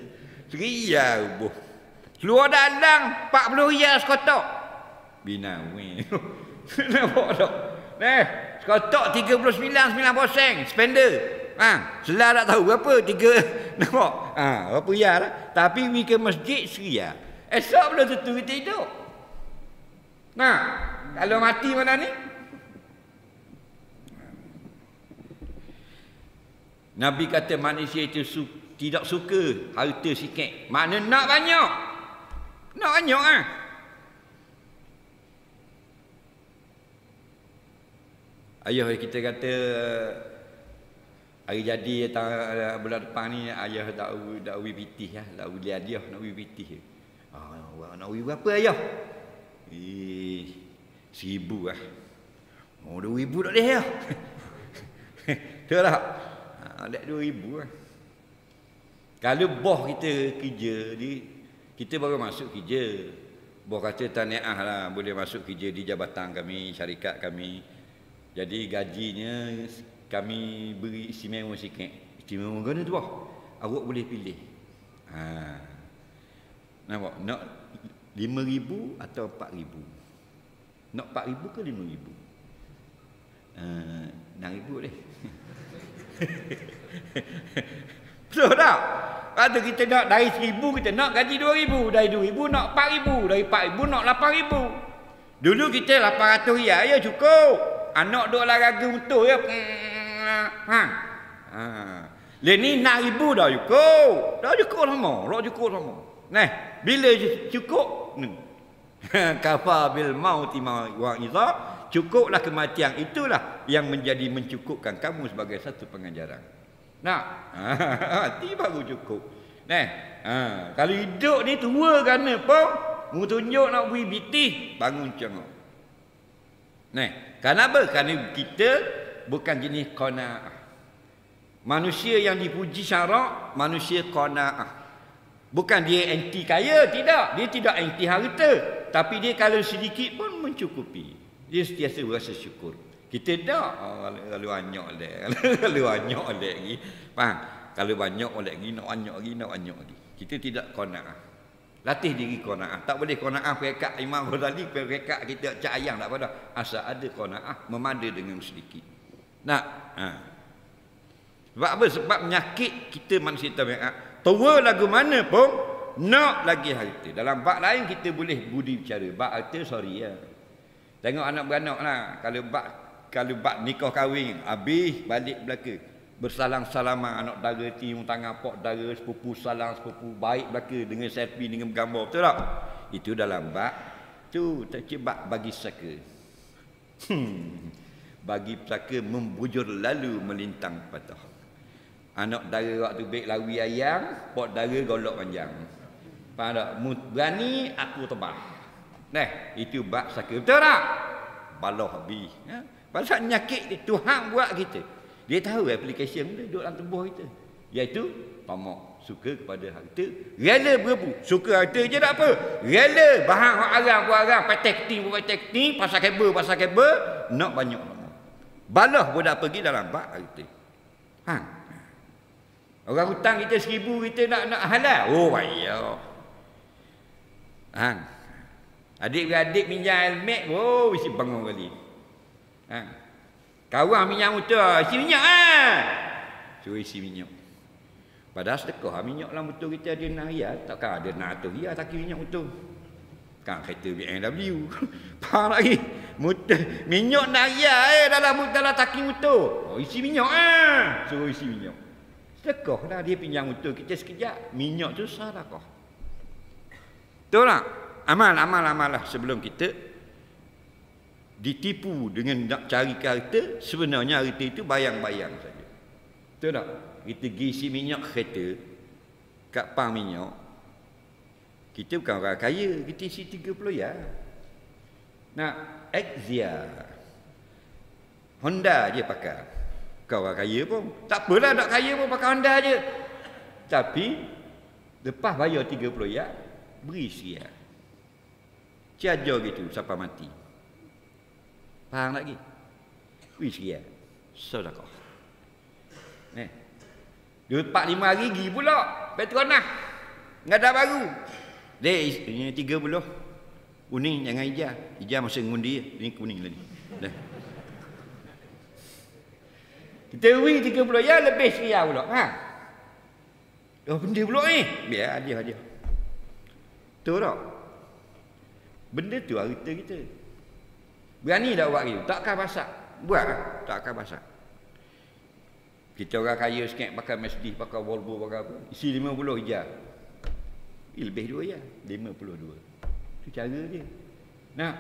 Syria buh. Keluar dalam 40 riyal sekotak. Bina weh. Nampak tak? Sekotak 39.9% spender. Selah tak tahu berapa 3 nampak. Berapa riyal lah. Tapi pergi ke masjid Syria. Esok belum tentu kita hidup. Kalau mati mana ni? Nabi kata manusia itu tidak suka harta sikit. Makna nak banyak. Nak banyak Ayah kita kata hari jadi bulan depan ni ayah dak uwi pitih dak uwi hadiah nak uwi pitih. Nak uwi berapa ayah? 1,000 lah. 2,000 tak boleh ya. Betul tak? Ada 2,000 lah. Kalau bos kita kerja, kita baru masuk kerja. Bos kata tahniah lah, boleh masuk kerja di jabatan kami, syarikat kami. Jadi gajinya kami beri istimewa sikit. Istimewa mana tu bos? Awak boleh pilih. Nampak? Nak 5,000 atau 4,000? Nak 4,000 ke 5,000? 6,000 deh. Betul tak? Kalau kita nak dari 1,000 kita nak gaji 2,000, dari 2,000 nak 4,000, dari 4,000 nak 8,000. Dulu kita 800 riyal ya cukup. Anak duk olahraga untuk ya. Lain ni 6,000 dah cukup. Dah cukup lama. Bila cukup kafa bil mauti wa idza, cukuplah kematian, itulah yang menjadi mencukupkan kamu sebagai satu pengajaran. Mati baru cukup. Kalau hidup ni tua kerana pun mu tunjuk nak beri bitih bangun cengok. Kenapa? Kerana kita bukan jenis qanaah. Manusia yang dipuji syarak manusia qanaah. Bukan dia anti kaya, tidak. Dia tidak anti harta. Tapi dia kalau sedikit pun mencukupi. Dia sentiasa berasa syukur. Kita tak. Kalau banyak lagi. Faham? Kalau banyak lagi, nak banyak lagi. Kita tidak qanaah. Latih diri qanaah. Tak boleh qanaah perekat Imam Ghazali, perekat kita cak ayam, tak apa. Asal ada qanaah, memada dengan sedikit. Sebab apa? Sebab menyakit kita manusia tabiat. Tua lagu mana pun nak lagi harta. Dalam bab lain kita boleh budi bicara. Bab harta sorry ya. Tengok anak beranak lah. Kalau bab nikah kahwin habis balik belaka. Bersalam-salaman anak dara tiung tangan pok dara sepupu salam sepupu baik belaka dengan selfie dengan gambar. Betul tak? Itu dalam bab tu tercebak bagi saka. Bagi saka membujur lalu melintang patah. Anak dara waktu baik lawi ayam, pot dara golok panjang. Faham tak? Berani aku tebah. Itu bab saka. Betul tak? Baloh habis. Pasal nyakit Tuhan buat kita. Dia tahu aplikasi dia duduk dalam tubuh kita. Iaitu tamak. suka kepada harta, rela berebut, suka harta je tak apa, rela bahan hak arang pun arang, patek ting, pasal kabel, nak banyak lama. Balah pun dah pergi dalam bak harta. Hang. Orang hutang kita 1,000, kita nak halal. Oh, payah. Hang. Adik-beradik minjam helmet, oh, mesti bangun kali. Hang. Kawan minyak motor, isi minyak suruh isi minyak. Padahal sedekah minyak dalam motor kita ada 6 riyal, takkan ada 600 riyal tak kira minyak motor. Kan kereta BMW. Faham lagi? Motor minyak 6 riyal dalam taki motor. Oh, isi minyak suruh isi minyak. Sedekah lah dia pinjam motor kita sekejap, minyak tu sedekah. Betul tak? Amal lah sebelum kita ditipu dengan nak cari harta, sebenarnya harta itu bayang-bayang saja. Betul tak? Kita pergi isi minyak kereta kat pang minyak, kita bukan orang kaya, kita isi 30 ya. Nak Exia Honda je pakai. Kau orang kaya pun tak apalah, nak kaya pun pakai Honda je. Tapi lepas bayar 30 ya, beri sikit. Cajar gitu sampai mati. Faham lagi? Beri sikit. Sedekah. 4-5 hari pergi pula Petronas ngadah baru. Dek, ini 30. Kuning jangan hijau. Hijau masa ngundi, ini kuning lagi. Dah. Kita win 30 ya lebih seriau pula. Ha. Dah benda pula ni. Biar aja. Betul tak? Benda tu harta kita. Berani tak buat gitu? Takkan basak. Buat lah. Takkan basak. Kita orang kaya sikit pakai Mercedes, pakai Volvo, pakai apa? Isi 50 hijau. Lebih 2 ya. 52. Itu cara dia. Nah,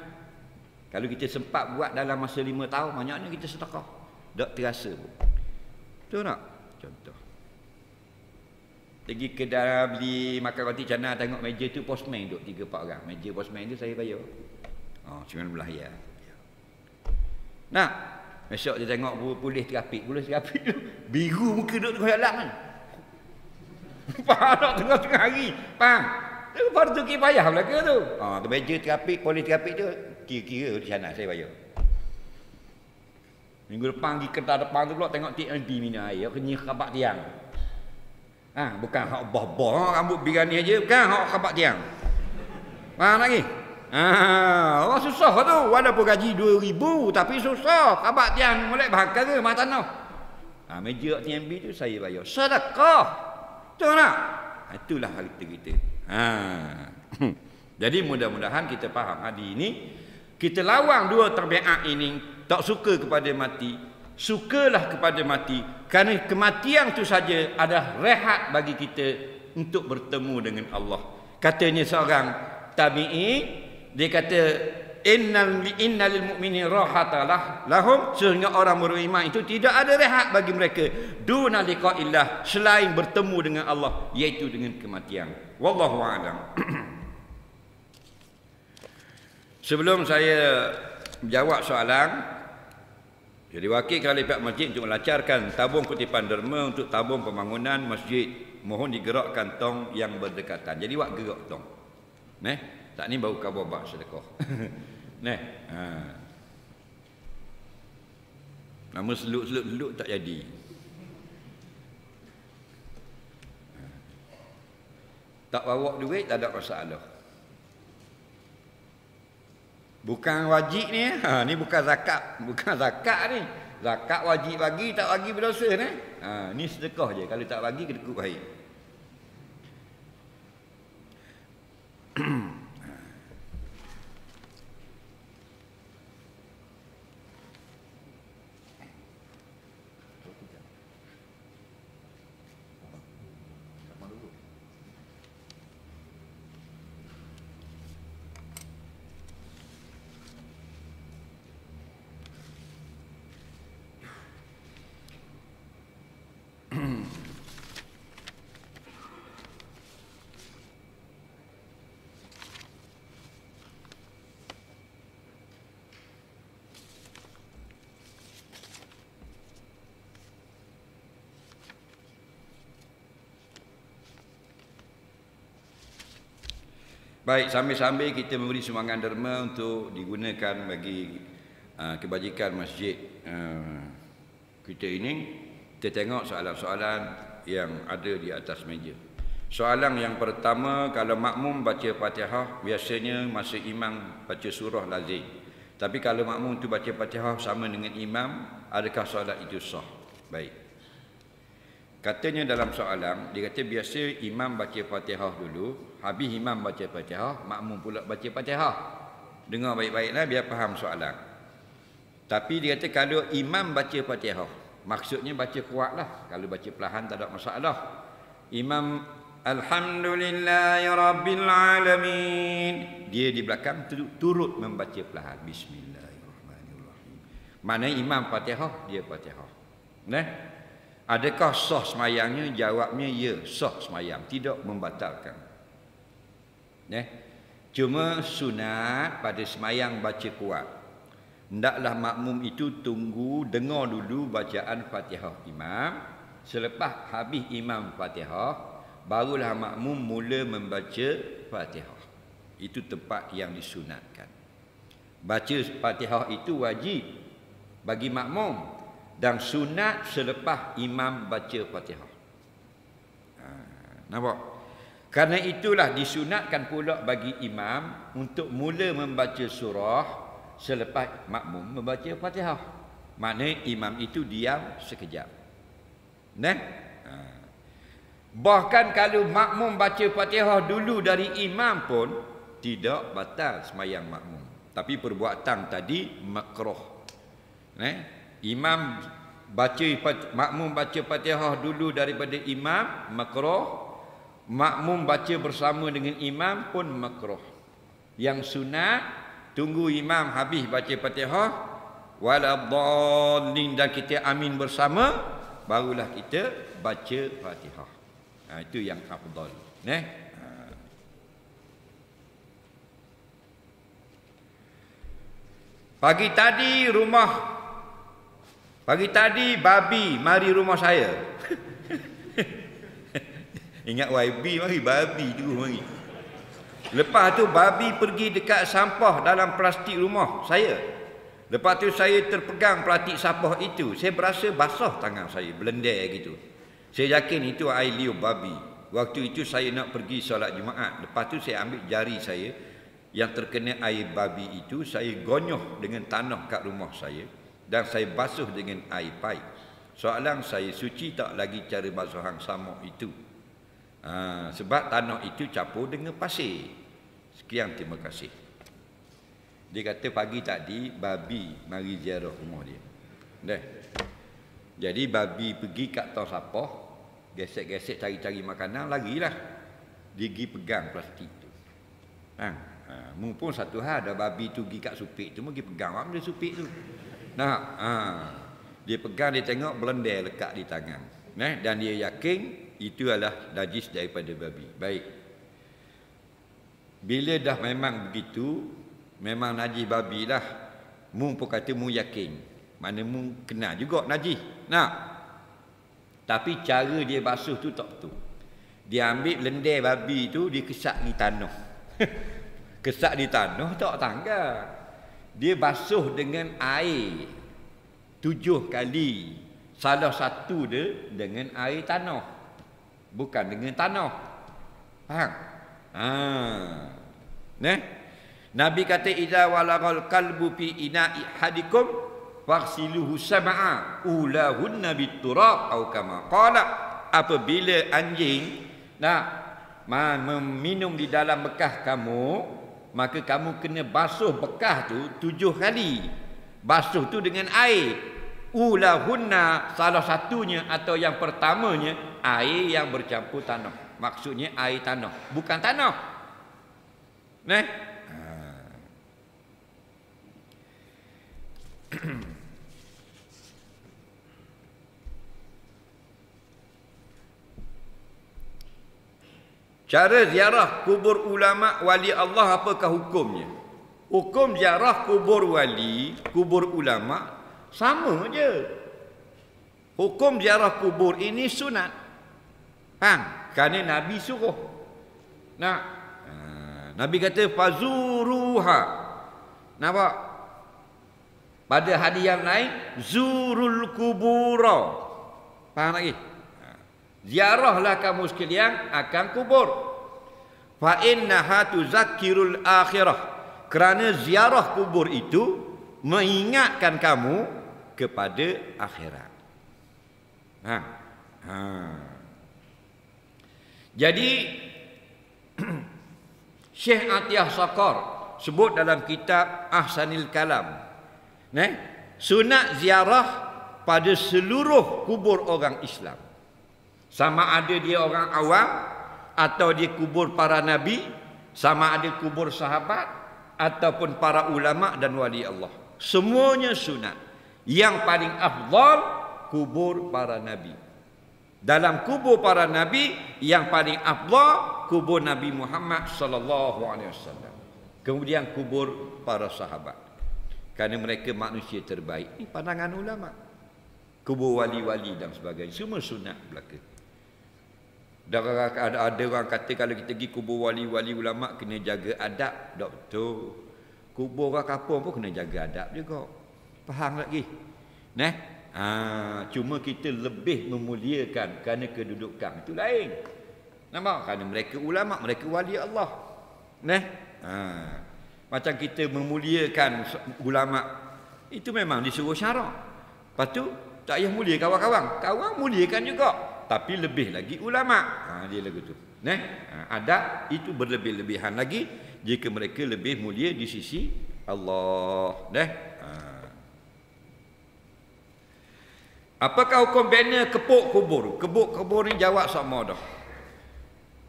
kalau kita sempat buat dalam masa 5 tahun, banyaknya kita sedekah. Tak terasa pun. Betul tak? Contoh. Pergi kedai beli makan roti canai, tengok meja tu postman duduk 3-4 orang. Meja postman tu saya bayar. Oh, 19 ya. Nah, besok dia tengok polis trafik tu biru muka duduk tengah jalan kan. Faham tak tengah-tengah hari. Faham? Itu fardu kifayah belaka tu. Tu meja trafik, polis trafik tu kira-kira di sana saya bayar. Minggu depan pergi kedai depan tu pula tengok TNT minum air, kenyih kabak tiang. Bukan hak bah-bah rambut birani aja, bukan hak kabak tiang. Faham lagi? Orang susah tu, walaupun gaji 2,000 tapi susah. Kabak tiang molek bahkan ke mah tanah. Meja TNB tu saya bayar. Sedekah. Betul tak? Itulah harta kita. Jadi mudah-mudahan kita faham hari ini kita lawang dua tabiat ini, tak suka kepada mati, sukalah kepada mati, kerana kematian itu saja adalah rehat bagi kita untuk bertemu dengan Allah. Katanya seorang tabi'i, dia kata innal lil mu'minin rahatalah lahum, sehingga orang beriman itu tidak ada rehat bagi mereka duna liqa'illah, selain bertemu dengan Allah, iaitu dengan kematian. Wallahu a'lam. Sebelum saya jawab soalan, jadi wakil kepala pihak masjid untuk melancarkan tabung kutipan derma untuk tabung pembangunan masjid, mohon digerakkan tong yang berdekatan. Jadi wak gerak tong. Tak ni baru khabar bak sedekah. Nama seluk-seluk tak jadi. Tak bawa duit tak ada masalah. Bukan wajib ni, ni bukan zakat, ni. Zakat wajib bagi, tak bagi berdosa ni. Ni sedekah je, kalau tak bagi kedekut baik. Baik, sambil-sambil kita memberi sumbangan derma untuk digunakan bagi kebajikan masjid kita ini. Kita tengok soalan-soalan yang ada di atas meja. Soalan yang pertama, kalau makmum baca Fatihah, biasanya masa imam baca surah lazim. Tapi kalau makmum tu baca Fatihah sama dengan imam, adakah solat itu sah? Baik. Katanya dalam soalan, dia kata biasa imam baca Fatihah dulu, habis imam baca Fatihah, makmum pula baca Fatihah. Dengar baik-baiklah biar faham soalan. Tapi dia kata kalau imam baca Fatihah, maksudnya baca kuatlah. Kalau baca perlahan tak ada masalah. Imam Alhamdulillahirabbil alamin, dia di belakang turut membaca perlahan. Bismillahirrahmanirrahim. Mana imam Fatihah, dia Fatihah. Nah, adakah sah semayangnya? Jawabnya ya, sah semayang, tidak membatalkan. Nah, cuma sunat pada semayang baca kuat. Hendaklah makmum itu tunggu dengar dulu bacaan Fatihah imam. Selepas habis imam Fatihah, barulah makmum mula membaca Fatihah. Itu tempat yang disunatkan. Baca Fatihah itu wajib bagi makmum dan sunat selepas imam baca Fatihah. Nampak? Karena itulah disunatkan pula bagi imam untuk mula membaca surah selepas makmum membaca Fatihah. Maknanya imam itu diam sekejap. Nah, bahkan kalau makmum baca Fatihah dulu dari imam pun tidak batal semayang makmum. Tapi perbuatan tadi makruh. Imam baca makmum baca Fatihah dulu daripada imam makruh. Makmum baca bersama dengan imam pun makruh. Yang sunat tunggu imam habis baca Fatihah waladhdallin dan kita amin bersama, barulah kita baca Fatihah. Itu yang afdal. Pagi tadi babi mari rumah saya. Ingat YB mari, babi tu mari. Lepas tu babi pergi dekat sampah dalam plastik rumah saya. Lepas tu saya terpegang plastik sampah itu. Saya berasa basah tangan saya, belendar gitu. Saya yakin itu air liur babi. Waktu itu saya nak pergi solat Jumaat. Lepas tu saya ambil jari saya yang terkena air babi itu, saya gonyoh dengan tanah kat rumah saya dan saya basuh dengan air paip. Soalan saya, suci tak lagi cara basuhan sama itu? Sebab tanah itu campur dengan pasir. Sekian, terima kasih. Dia kata pagi tadi babi mari ziarah rumah dia. Jadi babi pergi kat tong sampah, gesek-gesek cari-cari makanan, lagilah dia pergi pegang plastik tu. Mumpung satu hal ada babi tu pergi kat supik tu, pergi pegang apa dia supik tu. Dia pegang, dia tengok belendar lekat di tangan. Dan dia yakin itu adalah najis daripada babi. Baik. Bila dah memang begitu, memang najis babi lah, mu pun kata mu yakin. Mana mu kenal juga najis. Tapi cara dia basuh tu tak betul. Dia ambil lendir babi tu, dia kesak di tanah. Kesak di tanah tak tangga. Dia basuh dengan air 7 kali. Salah satu dia dengan air tanah, bukan dengan tanah. Faham? Nabi kata idza walagal qalbu fi ina'i hadikum faghsiluhu sab'a ulahunna biturab atau kama qala. Apabila anjing meminum di dalam bekas kamu, maka kamu kena basuh bekas tu 7 kali. Basuh tu dengan air. Ulahunna, salah satunya atau yang pertamanya air yang bercampur tanah. Maksudnya air tanah, bukan tanah. Cara ziarah kubur ulama wali Allah, apakah hukumnya? Hukum ziarah kubur wali, kubur ulama sama je. Hukum ziarah kubur ini sunat. Kerana Nabi suruh. Nabi kata fazuruha. Nampak? Pada hadis yang lain zurul kubura. Faham lagi? Ziarahlah kamu sekalian akan kubur. Fa innaha tuzakkirul akhirah. Kerana ziarah kubur itu mengingatkan kamu kepada akhirat. Jadi Syekh Atiyah Saqar sebut dalam kitab Ahsanil Kalam, sunat ziarah pada seluruh kubur orang Islam. Sama ada dia orang awam atau dia kubur para nabi, sama ada kubur sahabat ataupun para ulama dan wali Allah. Semuanya sunat. Yang paling afdal kubur para nabi. Dalam kubur para nabi yang paling afdal kubur Nabi Muhammad sallallahu alaihi wasallam. Kemudian kubur para sahabat. Kerana mereka manusia terbaik. Ini pandangan ulama. Kubur wali-wali dan sebagainya semua sunat belaka. Ada orang kata kalau kita pergi kubur wali-wali ulama kena jaga adab. Tak betul. Kubur orang kampung pun kena jaga adab juga. Faham lagi? Cuma kita lebih memuliakan kerana kedudukan itu lain. Nampak? Kerana mereka ulama, mereka wali Allah. Macam kita memuliakan ulama itu memang disuruh syarak. Lepas tu tak payah mulia kawan-kawan. Kawan muliakan juga. Tapi lebih lagi ulama. Dia lagu tu. Adab itu berlebih-lebihan lagi jika mereka lebih mulia di sisi Allah. Apakah hukum bina kepuk kubur? Kepuk kubur ni jawab sama dah.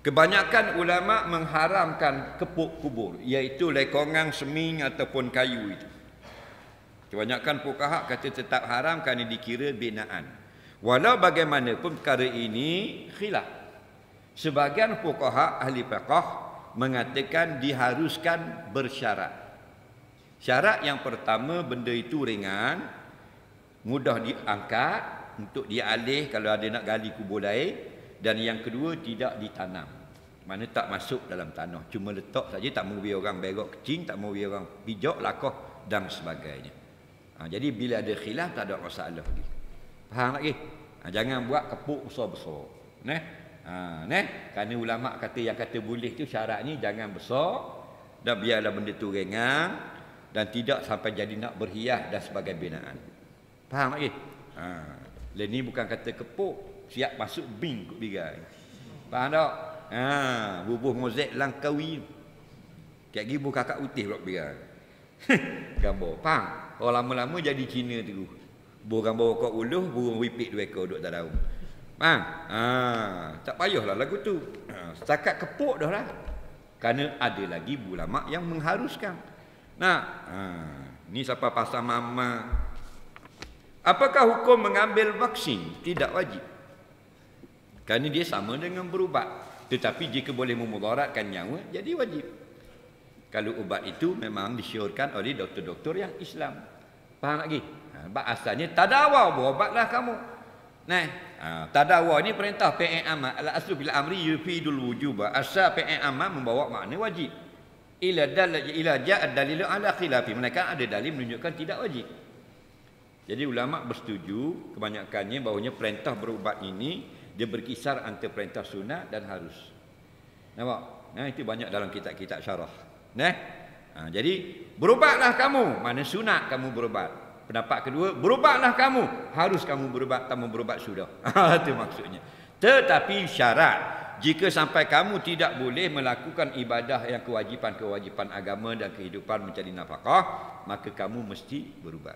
Kebanyakan ulama mengharamkan kepuk kubur, iaitu lekongan seming ataupun kayu itu. Kebanyakan fuqaha kata tetap haram kerana dikira binaan. Walau bagaimanapun perkara ini khilaf. Sebahagian fuqaha ahli fiqh mengatakan diharuskan bersyarat. Syarat yang pertama, benda itu ringan, mudah diangkat untuk dialih kalau ada nak gali kubur lain, dan yang kedua tidak ditanam. Mana tak masuk dalam tanah, cuma letak saja, tak mau biar orang berok kecing, tak mau biar orang pijak lakoh dan sebagainya. Jadi bila ada khilaf tak ada masalah lagi. Faham lagi? Jangan buat kepuk besar-besar. Kerana ulama kata yang kata boleh tu syaratnya jangan besar dan biarlah benda tu ringan dan tidak sampai jadi nak berhias dan sebagai binaan. Faham lagi? Lain ni bukan kata kepuk siap masuk bin kot birai. Faham tak? Bubuh mozaik langkawi. Kayak gibu kakak utih pula birai. Gambar. Faham? Orang lama-lama jadi Cina tu. Gambar kau uluh, burung wipik dua ekor duduk tak tahu. Faham? Tak payahlah lagu tu. Setakat kepuk dah lah. Kerana ada lagi ulama yang mengharuskan. Ni siapa pasal mama. Apakah hukum mengambil vaksin? Tidak wajib. Kerana dia sama dengan berubat. Tetapi jika boleh memudaratkan nyawa, jadi wajib. Kalau ubat itu memang disyorkan oleh doktor-doktor yang Islam. Faham lagi? Asalnya tadawa, berobatlah kamu. Tadawa ni perintah fi'il amr. Al-aslu bil amri yufidul wujuba. Asal fi'il amr membawa makna wajib. Ila ja'a dalilu ala khilafi. Mereka ada dalil menunjukkan tidak wajib. Jadi ulama bersetuju kebanyakannya bahawanya perintah berubat ini dia berkisar antara perintah sunat dan harus. Nampak? Itu banyak dalam kitab-kitab syarah. Jadi berubatlah kamu, mana sunat kamu berubat. Pendapat kedua, berubatlah kamu, harus kamu berubat, kamu berubat sudah. Itu maksudnya. Tetapi syarat, jika sampai kamu tidak boleh melakukan ibadah yang kewajipan-kewajipan agama dan kehidupan mencari nafkah, maka kamu mesti berubat.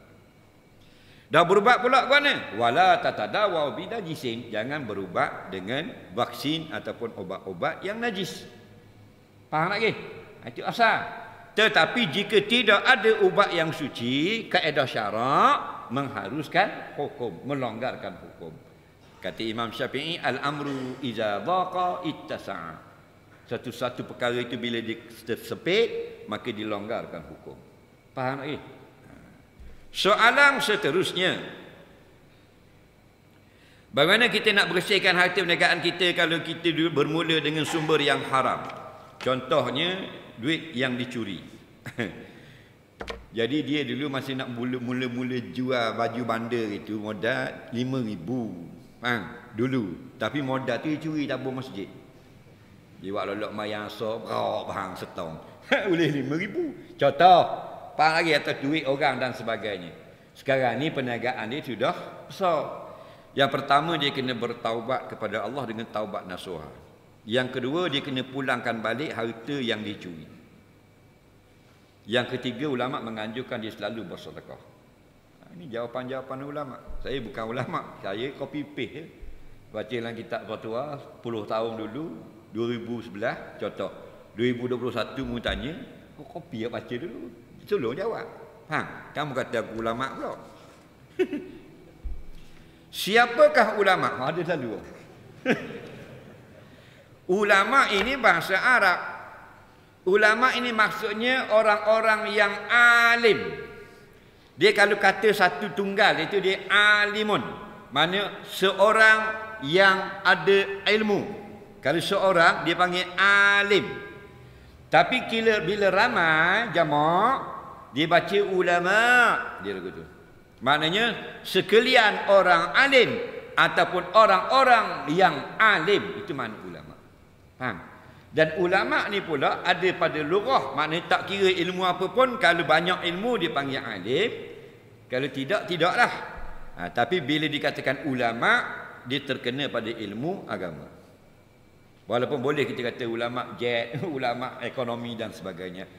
Dah berubat pula ke mana? Wala tatadawa bidajisin. Jangan berubat dengan vaksin ataupun obat-obat yang najis. Faham lagi? Itu asal. Tetapi jika tidak ada ubat yang suci, kaedah syarak mengharuskan hukum, melonggarkan hukum. Kata Imam Syafi'i, al-amru iza dhaqa ittasa'a. Satu-satu perkara itu bila disempit, maka dilonggarkan hukum. Faham lagi? Soalan seterusnya, bagaimana kita nak bersihkan harta perniagaan kita kalau kita bermula dengan sumber yang haram? Contohnya duit yang dicuri. Jadi dia dulu masih nak mula-mula jual baju bandar itu modal 5,000. Dulu. Tapi modal tu dia curi tabung masjid. Dia buat lolok mayang so berapa hang setong. Boleh 5,000. Contoh, pang lagi atas duit orang dan sebagainya. Sekarang ni perniagaan dia sudah besar. Yang pertama dia kena bertaubat kepada Allah dengan taubat nasuha. Yang kedua dia kena pulangkan balik harta yang dicuri. Yang ketiga ulama menganjurkan dia selalu bersedekah. Ini jawapan-jawapan ulama. Saya bukan ulama, saya copy paste je. Baca dalam kitab fatwa 10 tahun dulu 2011 contoh 2021 mu tanya, kau copy ya baca dulu. Tolong jawab. Kamu kata aku ulama pula. Siapakah ulama? Ada selalu. Ulama ini bahasa Arab. Ulama ini maksudnya orang-orang yang alim. Dia kalau kata satu tunggal itu dia alimun. Mana seorang yang ada ilmu. Kalau seorang dia panggil alim. Tapi bila ramai jamak dia baca ulama, dia begitu. Maknanya sekalian orang alim ataupun orang-orang yang alim itu makna ulama. Faham? Dan ulama ni pula ada pada lughah, maknanya tak kira ilmu apa pun, kalau banyak ilmu dia panggil alim, kalau tidak tidaklah. Tapi bila dikatakan ulama dia terkena pada ilmu agama. Walaupun boleh kita kata ulama jet, ulama ekonomi dan sebagainya.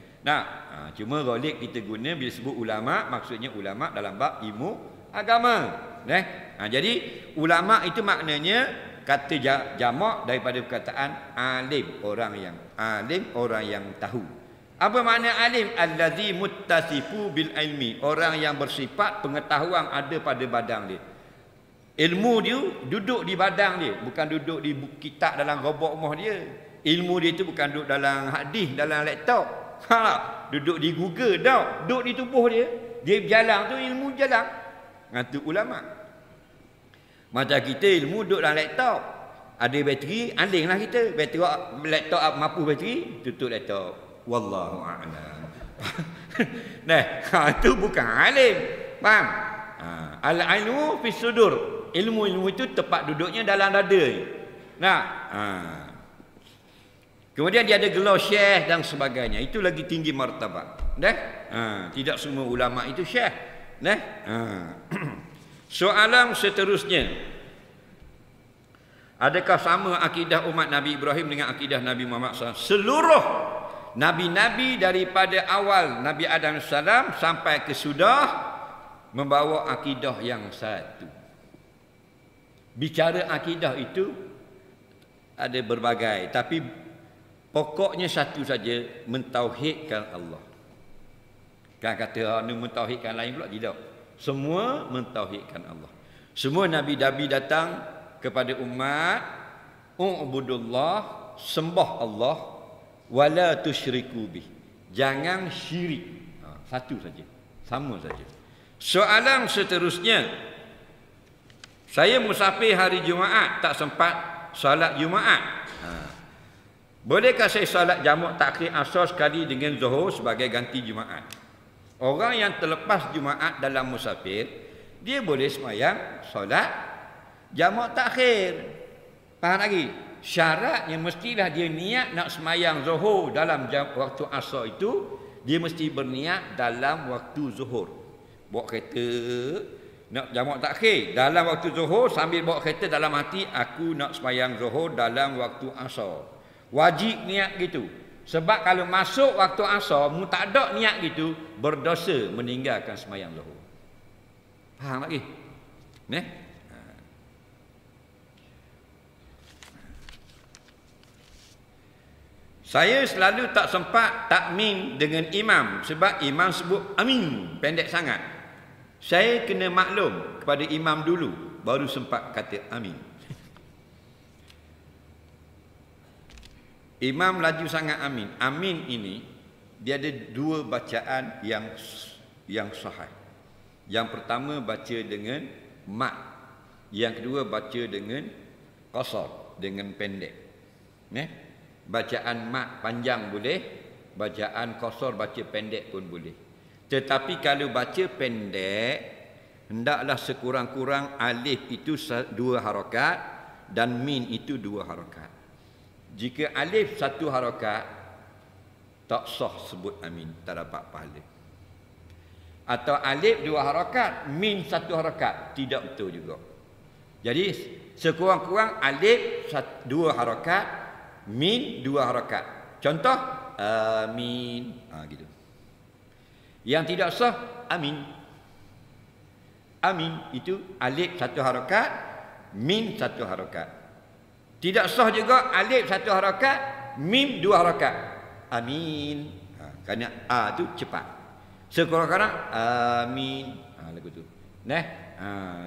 Cuma ghalib kita guna bila sebut ulama maksudnya ulama dalam bab ilmu agama. Jadi ulama itu maknanya kata jamak daripada perkataan alim, orang yang alim, orang yang tahu. Apa makna alim? Allazi muttasifu bil ilmi, orang yang bersifat pengetahuan ada pada badan dia. Ilmu dia duduk di badan dia, bukan duduk di kitab dalam robot rumah dia. Ilmu dia itu bukan duduk dalam hadis, dalam laptop. Duduk di Google dah, duduk di tubuh dia. Dia berjalan tu ilmu jalan. Itu ulama. Macam kita ilmu duduk dalam laptop. Ada bateri, alinglah kita. Bateri laptop mampu bateri, tutup laptop. Wallahu a'lam. Itu bukan alim. Faham? Al-ilmu fi sudur. Ilmu-ilmu itu tempat duduknya dalam dada. Kemudian dia ada gelar syekh dan sebagainya. Itu lagi tinggi martabat. Tidak semua ulama itu syekh. Soalan seterusnya, adakah sama akidah umat Nabi Ibrahim dengan akidah Nabi Muhammad SAW? Seluruh Nabi-Nabi daripada awal Nabi Adam SAW sampai ke sudah membawa akidah yang satu. Bicara akidah itu ada berbagai, tapi pokoknya satu saja, mentauhidkan Allah. Kan kata mentauhidkan lain pula, tidak. Semua mentauhidkan Allah. Semua nabi-nabi datang kepada umat, ubudullah, sembah Allah, wala tusyriku bih. Jangan syirik. Satu saja. Sama saja. Soalan seterusnya, saya musafir hari Jumaat, tak sempat solat Jumaat. Bolehkah saya solat jamak takhir asar sekali dengan zuhur sebagai ganti Jumaat? Orang yang terlepas Jumaat dalam musafir, dia boleh semayang solat jamak takhir. Faham lagi? Syaratnya mestilah dia niat nak semayang zuhur dalam waktu asar itu, dia mesti berniat dalam waktu zuhur. Bawa kereta nak jamak takhir dalam waktu zuhur, sambil bawa kereta dalam hati, aku nak semayang zuhur dalam waktu asar. Wajib niat gitu. Sebab kalau masuk waktu asar, mu tak ada niat gitu, berdosa meninggalkan semayang zuhur. Faham lagi? Saya selalu tak sempat takmim dengan imam sebab imam sebut amin pendek sangat. Saya kena maklum kepada imam dulu baru sempat kata amin. Imam laju sangat amin. Amin ini dia ada dua bacaan yang sahih. Yang pertama baca dengan mat. Yang kedua baca dengan qasar, dengan pendek. Bacaan mat panjang boleh, Bacaan qasar, baca pendek pun boleh. Tetapi kalau baca pendek, hendaklah sekurang-kurang alif itu 2 harakat dan min itu 2 harakat. Jika alif 1 harakat, tak sah sebut amin, tak dapat pahala. Atau alif 2 harakat, min 1 harakat, tidak betul juga. Jadi sekurang-kurang alif 2 harakat, min 2 harakat. Contoh amin, gitu. Yang tidak sah amin. Amin itu alif 1 harakat, min 1 harakat. Tidak sah juga alif 1 harakat, mim 2 harakat. Amin. Kerana a tu cepat. Sekurang-kurang amin. Lagu tu.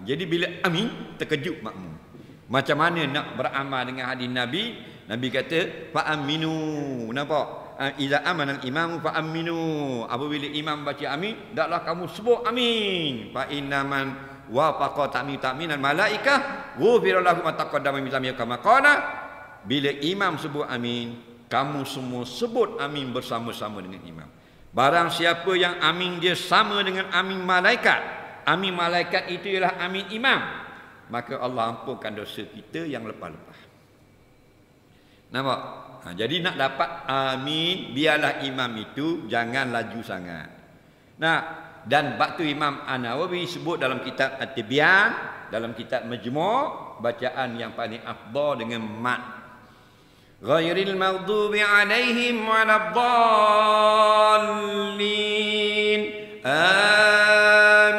Jadi bila amin, terkejut makmum. Macam mana nak beramal dengan hadis Nabi? Nabi kata fa aminu. Nampak? Iza amana al-imam fa aminu. Apabila imam baca amin, hendaklah kamu sebut amin. Fa innaman wafaqa ta'minan malaikah ghufira lahu ma taqaddama min dhanbihi kama qala. Bila imam sebut amin, kamu semua sebut amin bersama-sama dengan imam. Barang siapa yang amin dia sama dengan amin malaikat, amin malaikat itu ialah amin imam, maka Allah ampunkan dosa kita yang lepas-lepas. Nampak? Jadi nak dapat amin, biarlah imam itu jangan laju sangat. Dan waktu Imam An-Nawawi sebut dalam kitab At-Tibyan, dalam kitab Majmu', bacaan yang paling afdal dengan mat. Ghairil maghdubi alaihim waladdallin.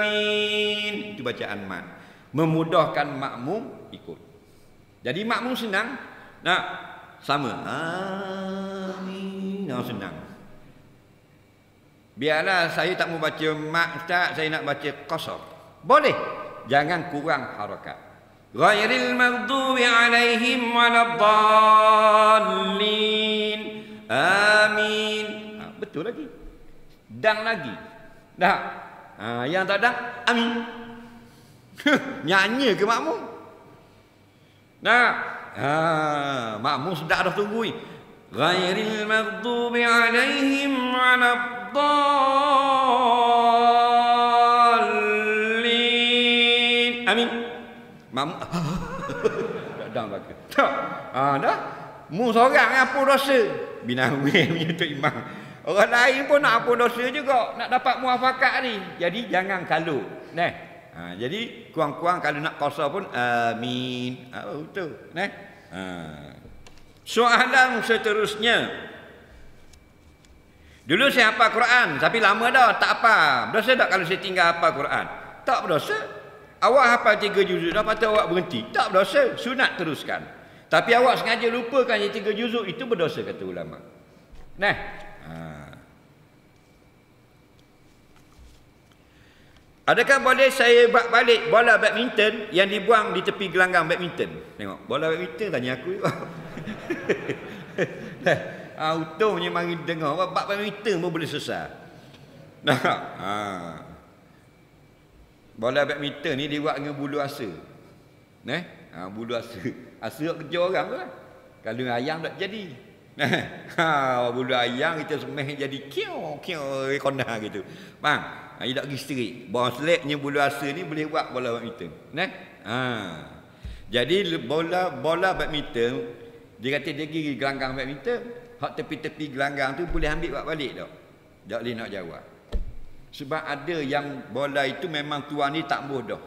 Amin. Itu bacaan mat. Memudahkan makmum ikut. Jadi makmum senang. Sama. Amin. Senang. Biarlah saya tak mau baca mat Ustaz, saya nak baca qasar. Boleh. Jangan kurang harakat. Ghairil maghdubi alaihim waladdallin. Amin. Betul lagi. Dang lagi. Dah. Yang tak dang, amin. Nyanyi ke makmum? Makmum sudah dah tunggu. Ghairil maghdubi alaihim waladdallin. Amin. Makmum dah baca. Dah. Mu seorang apa dosa? Binawi punya tu imam. Orang lain pun nak apa dosa juga, nak dapat muafakat ni. Jadi jangan kalut. Jadi kurang-kurang kalau nak qasar pun amin. Betul. Soalan seterusnya. Dulu saya hafal Quran, tapi lama dah tak apa. Berdosa tak kalau saya tinggal hafal Quran? Tak berdosa. Awak hafal 3 juzuk, dah patut awak berhenti. Tak berdosa, sunat teruskan. Tapi awak sengaja lupakan yang 3 juzuk, itu berdosa kata ulama. Adakah boleh saya buat balik bola badminton yang dibuang di tepi gelanggang badminton? Tengok, bola badminton tanya aku. Untungnya mari dengar, bab badminton pun boleh selesai. Bola badminton ni dibuat dengan bulu asa. Bulu asa. Asa kerja orang tu lah. Kalau ayam tak jadi. Bulu ayam kita semeh jadi kiau kona gitu. Bang, dia tak pergi straight. Bola seleknya bulu asa ni boleh buat bola badminton. Jadi bola badminton, dia kata dia pergi gelanggang badminton, hak tepi-tepi gelanggang tu boleh ambil buat balik tak? Tak boleh nak jawab. Sebab ada yang bola itu memang tuan ni tak bodoh.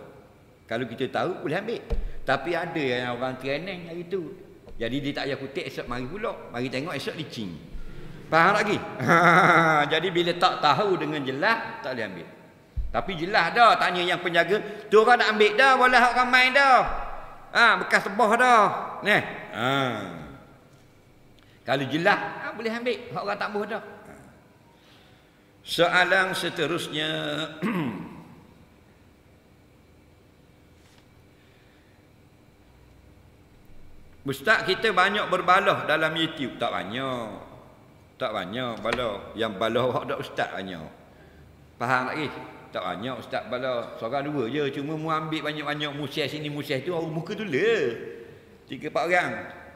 Kalau kita tahu boleh ambil. Tapi ada yang orang training hari tu. Jadi dia tak payah kutip, esok mari pula. Mari tengok, esok licin. Faham lagi? Jadi bila tak tahu dengan jelas, tak boleh ambil. Tapi jelas dah, tanya yang penjaga, tu orang nak ambil dah, bola hak ramai dah. Bekas tebah dah. Kalau jelas, boleh ambil. Hak orang tak boh dah. Soalan seterusnya. Ustaz, kita banyak berbalah dalam YouTube. Tak banyak. Tak banyak balah. Yang balah awak tak ustaz banyak. Faham lagi? Tak banyak ustaz balah. Seorang dua je. Cuma mu ambil banyak-banyak musyih sini, musyih tu, orang muka tu le. 3-4 orang.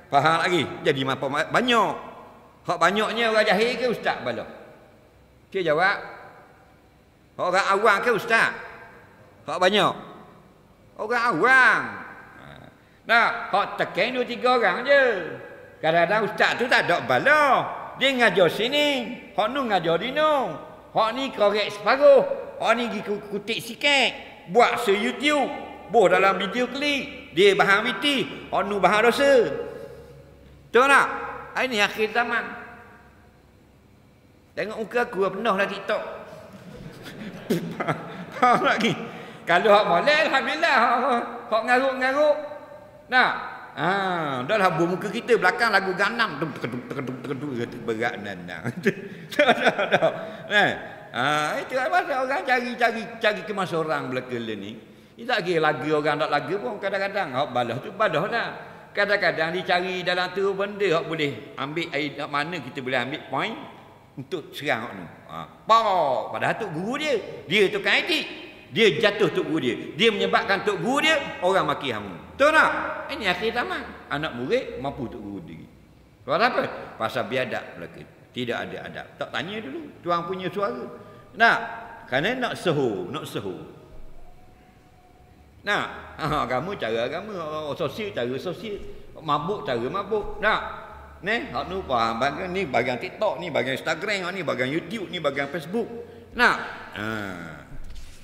Faham lagi? Jadi apa banyak. Hak banyaknya orang jahil ke ustaz bala? Dia jawab. Hak orang awam ke ustaz? Hak banyak. Orang awam. Nah, hak tekan 2-3 orang je. Kadang-kadang ustaz tu tak ada bala. Dia ngajar sini. Hak nu ngajar di nu. Hak ni korek separuh. Hak ni pergi kutik sikit. Buat se-YouTube. Boh dalam video klip. Dia bahan witi. Hak nu bahan dosa. Tahu tak? Ini akhir zaman. Tengok muka aku penuh lah TikTok. Lagi. Kalau hak molek alhamdulillah. Hak ngaruk-ngaruk. Nah, dah lah muka kita belakang lagu Gangnam berat nandang. Itu pasal orang cari kemas orang belakang ni. Ini tak kira lagu orang tak lagu pun kadang-kadang hak balah tu balah dah. Kadang-kadang dicari dalam tu benda hak boleh ambil air mana kita boleh ambil point untuk serang hak tu. Padahal tu guru dia. Dia tu kan etik. Dia jatuh tok guru dia. Dia menyebabkan tok guru dia orang maki hang. Tahu tak? Ini akhir zaman. Anak murid mampu tok guru dia. Sebab apa? Pasal biadab belaka. Tidak ada adab. Tak tanya dulu. Tuang punya suara. Nak? Kerana nak sahur. Nak? Agama cara agama. Sosial cara sosial. Mabuk cara mabuk. Nak? Ni, hak nu bahagian ni bahagian TikTok, ni bahagian Instagram, ni bahagian YouTube, ni bahagian Facebook. Nak?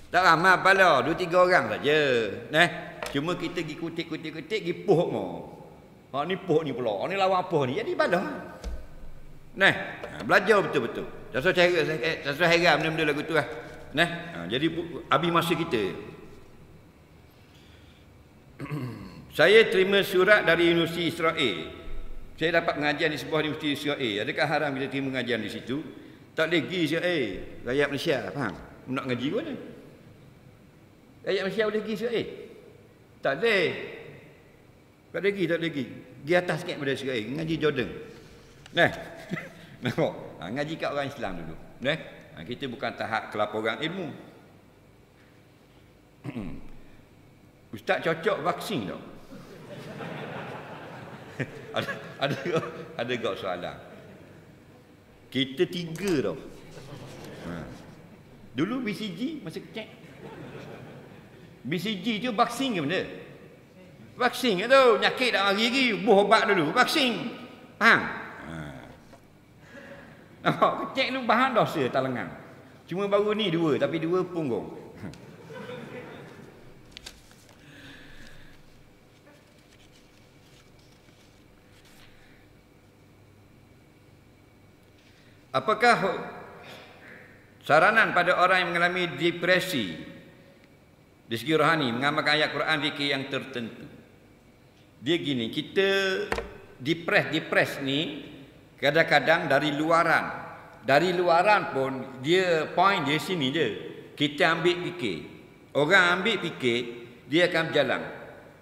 Tak ramai bala, 2-3 orang saja. Cuma kita pergi kutik-kutik pergi puh mo. Hak ni puh ni pula. Hak ni lawan puh ni. Jadi bala. Belajar betul-betul. Tak usah heran benda-benda lagu tu lah. Jadi habis masa kita. Saya terima surat dari Universiti Israel. Saya dapat pengajian di sebuah Universiti Israel. Adakah haram kita terima pengajian di situ? Tak boleh pergi Israel. Rakyat Malaysia, faham? Nak ngaji mana? Rakyat Malaysia boleh pergi Israel? Tak boleh. Tak boleh pergi. Pergi atas sikit pada Israel. Ngaji Jordan. Nampak? Ngaji kat orang Islam dulu. Kita bukan tahap kelaporan ilmu. Ustaz cocok vaksin tak? Ada gak soalan. Kita 3 tau. Dulu BCG masa kecil. BCG tu vaksin ke benda? Vaksin ke tu? Nyakit dah hari-hari, buh obat dulu, vaksin. Faham? Nampak kecil tu bahan dosa tak lengang. Cuma baru ni 2, tapi 2 punggung. Apakah saranan pada orang yang mengalami depresi di segi rohani mengamalkan ayat Quran zikir yang tertentu? Dia gini, kita depres ni kadang-kadang dari luaran. Dari luaran pun dia point dia sini je. Kita ambil fikir. Orang ambil fikir, dia akan berjalan.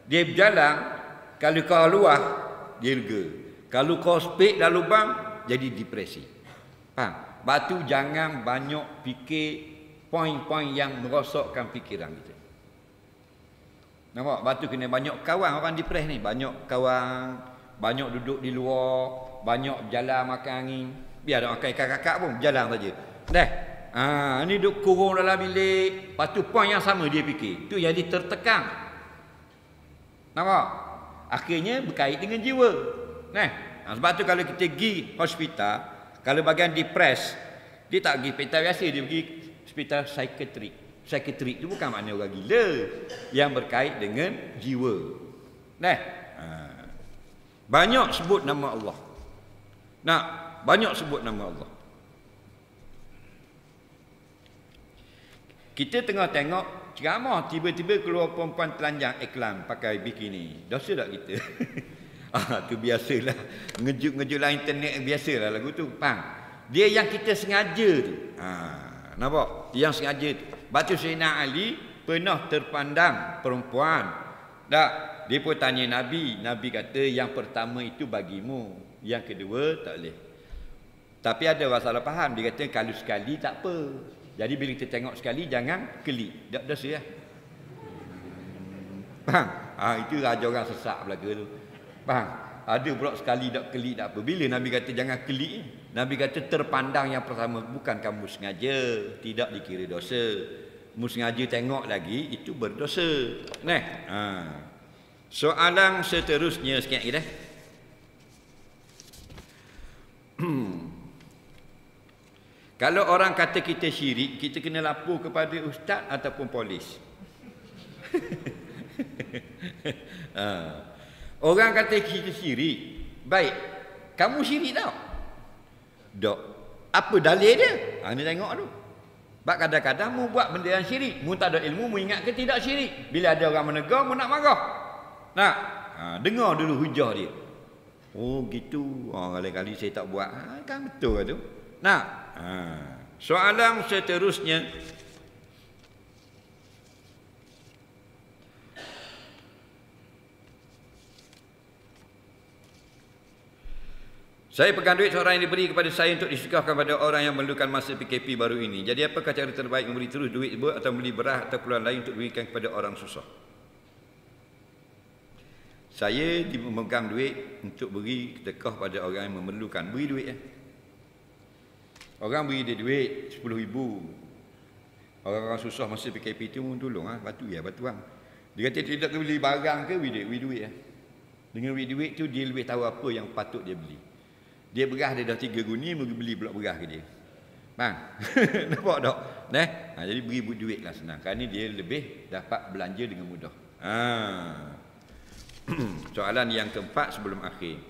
Dia berjalan, kalau kau luah, dia lega. Kalau kau spek dalam lubang, jadi depresi. Faham? Batu jangan banyak fikir poin-poin yang merosakkan fikiran kita. Nampak? Batu kena banyak kawan orang depres ni. Banyak kawan, banyak duduk di luar, banyak berjalan makan angin. Biar ada makan kakak-kakak pun berjalan saja. Ni duduk kurung dalam bilik. Lepas tu poin yang sama dia fikir. Tu jadi tertekan. Nampak? Akhirnya berkait dengan jiwa. Sebab tu kalau kita pergi hospital, kalau bagian depres, dia tak pergi hospital biasa, dia pergi hospital psikiatrik. Psikiatrik itu bukan makna orang gila, yang berkait dengan jiwa. Banyak sebut nama Allah. Banyak sebut nama Allah. Kita tengah tengok ceramah, tiba-tiba keluar perempuan telanjang iklan pakai bikini. Dosa tak kita? Tu biasalah. Ngejut-ngejut lah internet, biasalah lagu tu. Faham? Dia yang kita sengaja tu. Nampak? Yang sengaja tu. Batu Sayyidina Ali pernah terpandang perempuan. Dia pun tanya Nabi. Nabi kata yang pertama itu bagimu. Yang kedua tak boleh. Tapi ada orang salah faham. Dia kata kalau sekali tak apa. Jadi bila kita tengok sekali jangan keli. Tak dosa lah. Faham? Itu raja orang sesak belaka tu. Faham? ada pula sekali tak kelik tak apa. Bila Nabi kata jangan kelik? Nabi kata terpandang yang pertama, bukan kamu sengaja, tidak dikira dosa. Kamu sengaja tengok lagi, itu berdosa. Nah, soalan seterusnya sikit lagi dah. Kalau orang kata kita syirik, kita kena lapor kepada ustaz ataupun polis. Orang kata kita syirik, baik, kamu syirik tau? Dok. Apa dalil dia? Ni tengok tu. Sebab kadang-kadang mu buat benda yang syirik, mu tak ada ilmu, mu ingat ke tidak syirik. Bila ada orang menegur, mu nak marah. Nak? Dengar dulu hujah dia. Oh gitu. Kali-kali saya tak buat. Kan betul tu. Nak? Soalan seterusnya. Saya pegang duit seorang yang diberi kepada saya untuk disedekahkan kepada orang yang memerlukan masa PKP baru ini. Jadi apakah cara terbaik memberi terus duit tersebut atau beli beras atau keperluan lain untuk diberikan kepada orang susah? Saya memegang duit untuk beri sedekah pada orang yang memerlukan. Beri duit ya. Orang beri dia duit 10,000. Orang-orang susah masa PKP itu tolong batu ya, batuang. Dia kata tidak beli barang ke beri duit ya. Dengan beri duit tu dia lebih tahu apa yang patut dia beli. Dia beras dia dah 3 guni, beli pula beras ke dia. Bang. Nampak tak? Jadi beri duit lah senang. Kerana dia lebih dapat belanja dengan mudah. Soalan yang keempat sebelum akhir.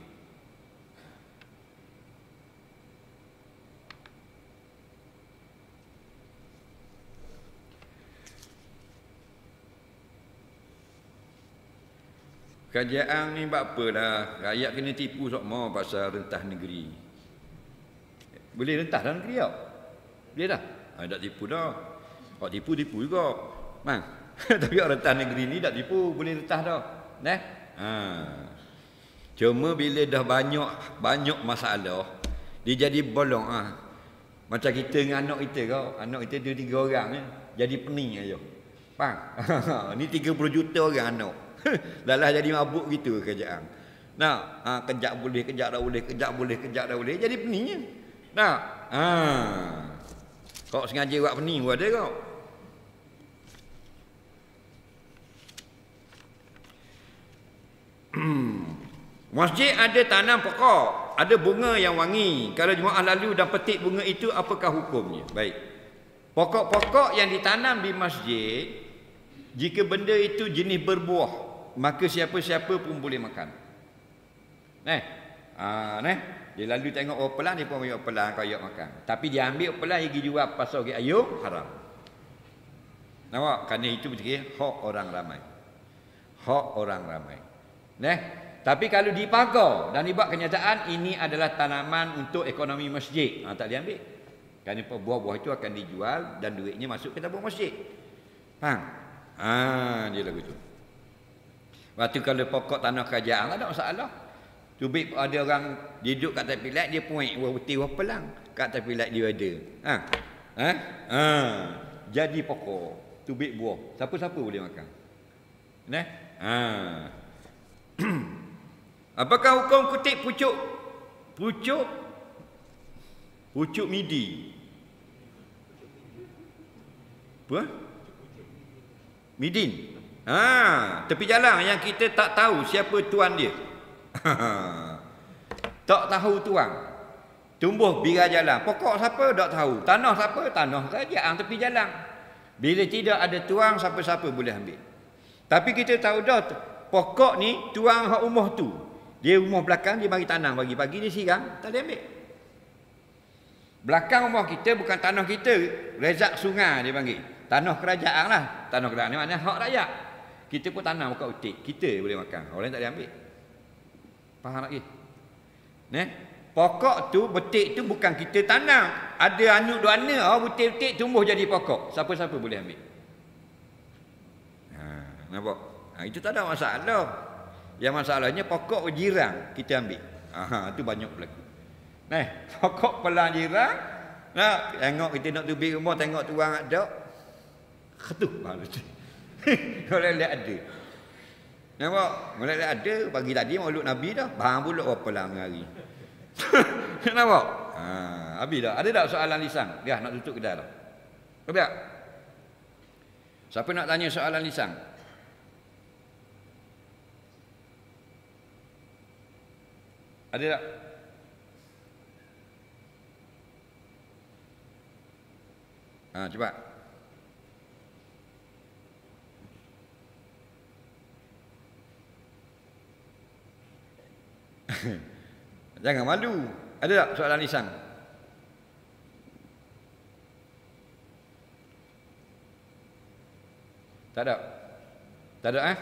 Kerajaan ni buat apalah, rakyat kena tipu sokmo pasal rentah negeri. Boleh rentah dalam negeri tak? Boleh dah? Tak tipu dah. Kalau tipu juga. Tapi orang rentah negeri ni tak tipu, boleh rentah dah. Cuma bila dah banyak masalah, dia jadi bolong Macam kita dengan anak kita kau. Anak kita 2-3 orang jadi pening aja. Ni 30 juta orang anak. Dah jadi mabuk gitu kerajaan. Kejap boleh, kejap tak boleh, kejap boleh, kejap tak boleh. Jadi peningnya. Kau sengaja buat pening buat ada kau. Masjid ada tanam pokok, ada bunga yang wangi. Kalau jemaah lalu dan petik bunga itu, apakah hukumnya? Baik. Pokok-pokok yang ditanam di masjid, jika benda itu jenis berbuah, maka siapa-siapa pun boleh makan. Dia lalu tengok pelan, dia pun ambil pelan, kau ayat makan. Tapi dia ambil pelan, dia pergi jual pasal ke ayam, haram. Nampak? Kerana itu betul hak orang ramai. Hak orang ramai. Tapi kalau dipagar dan dibuat kenyataan, ini adalah tanaman untuk ekonomi masjid, tak diambil. Kerana buah-buah itu akan dijual dan duitnya masuk ke tabung masjid. Dia lagu tu. Waktu kalau pokok tanah kerajaan tak ada masalah. Tubik ada orang duduk kat tepi laut, dia point putih pelang. Kat tepi laut dia ada. Jadi pokok, tubik buah. Siapa-siapa boleh makan. Apakah hukum kutip pucuk midi? Apa? Midin. Tepi jalan yang kita tak tahu siapa tuan dia. Tak tahu tuan. Tumbuh bira jalan. Pokok siapa tak tahu. Tanah siapa? Tanah kerajaan tepi jalan. Bila tidak ada tuan, siapa-siapa boleh ambil. Tapi kita tahu dah pokok ni tuan hak rumah tu. Dia rumah belakang dia bagi tanam pagi-pagi dia siram, tak dia ambil. Belakang rumah kita bukan tanah kita, rezak sungai dia panggil. Tanah kerajaan lah. Tanah kerajaan ni maknanya hak rakyat. Kita pun tanam kat utik, kita boleh makan. Orang lain tak boleh ambil. Faham lagi? Pokok tu, betik tu bukan kita tanam. Ada anuk duana, betik-betik tumbuh jadi pokok. Siapa-siapa boleh ambil. Nampak? Itu tak ada masalah. Yang masalahnya pokok jiran kita ambil. Itu banyak berlaku. Pokok pelan jiran. Tengok kita nak tubik rumah, tengok tuang ada. Ketuh. Kalau lihat ada. Nampak? Mulai ada pagi tadi maulud Nabi dah. Bang pula berapa lama hari. Nampak? Habis dah. Ada tak soalan lisan? Dah nak tutup kedai dah. Ada tak? Siapa nak tanya soalan lisan? Ada tak? Cepat. Jangan malu. Ada tak soalan lisan? Tak ada? Tak ada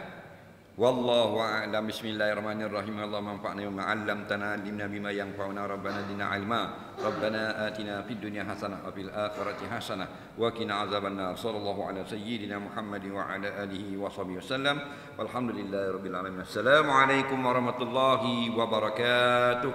Wallahu a'lam. Bismillahirrahmanirrahim. Allahumma anfa'na bima 'allamtana, 'allimna bima yanfa'una, rabbana zidna 'ilma, rabbana atina fid dunya hasanah wa fil akhirati hasanah wa qina azabannar. Sallallahu ala sayyidina Muhammad wa ala alihi wa sahbihi wasallam. Walhamdulillahirabbil alamin. Assalamualaikum warahmatullahi wabarakatuh.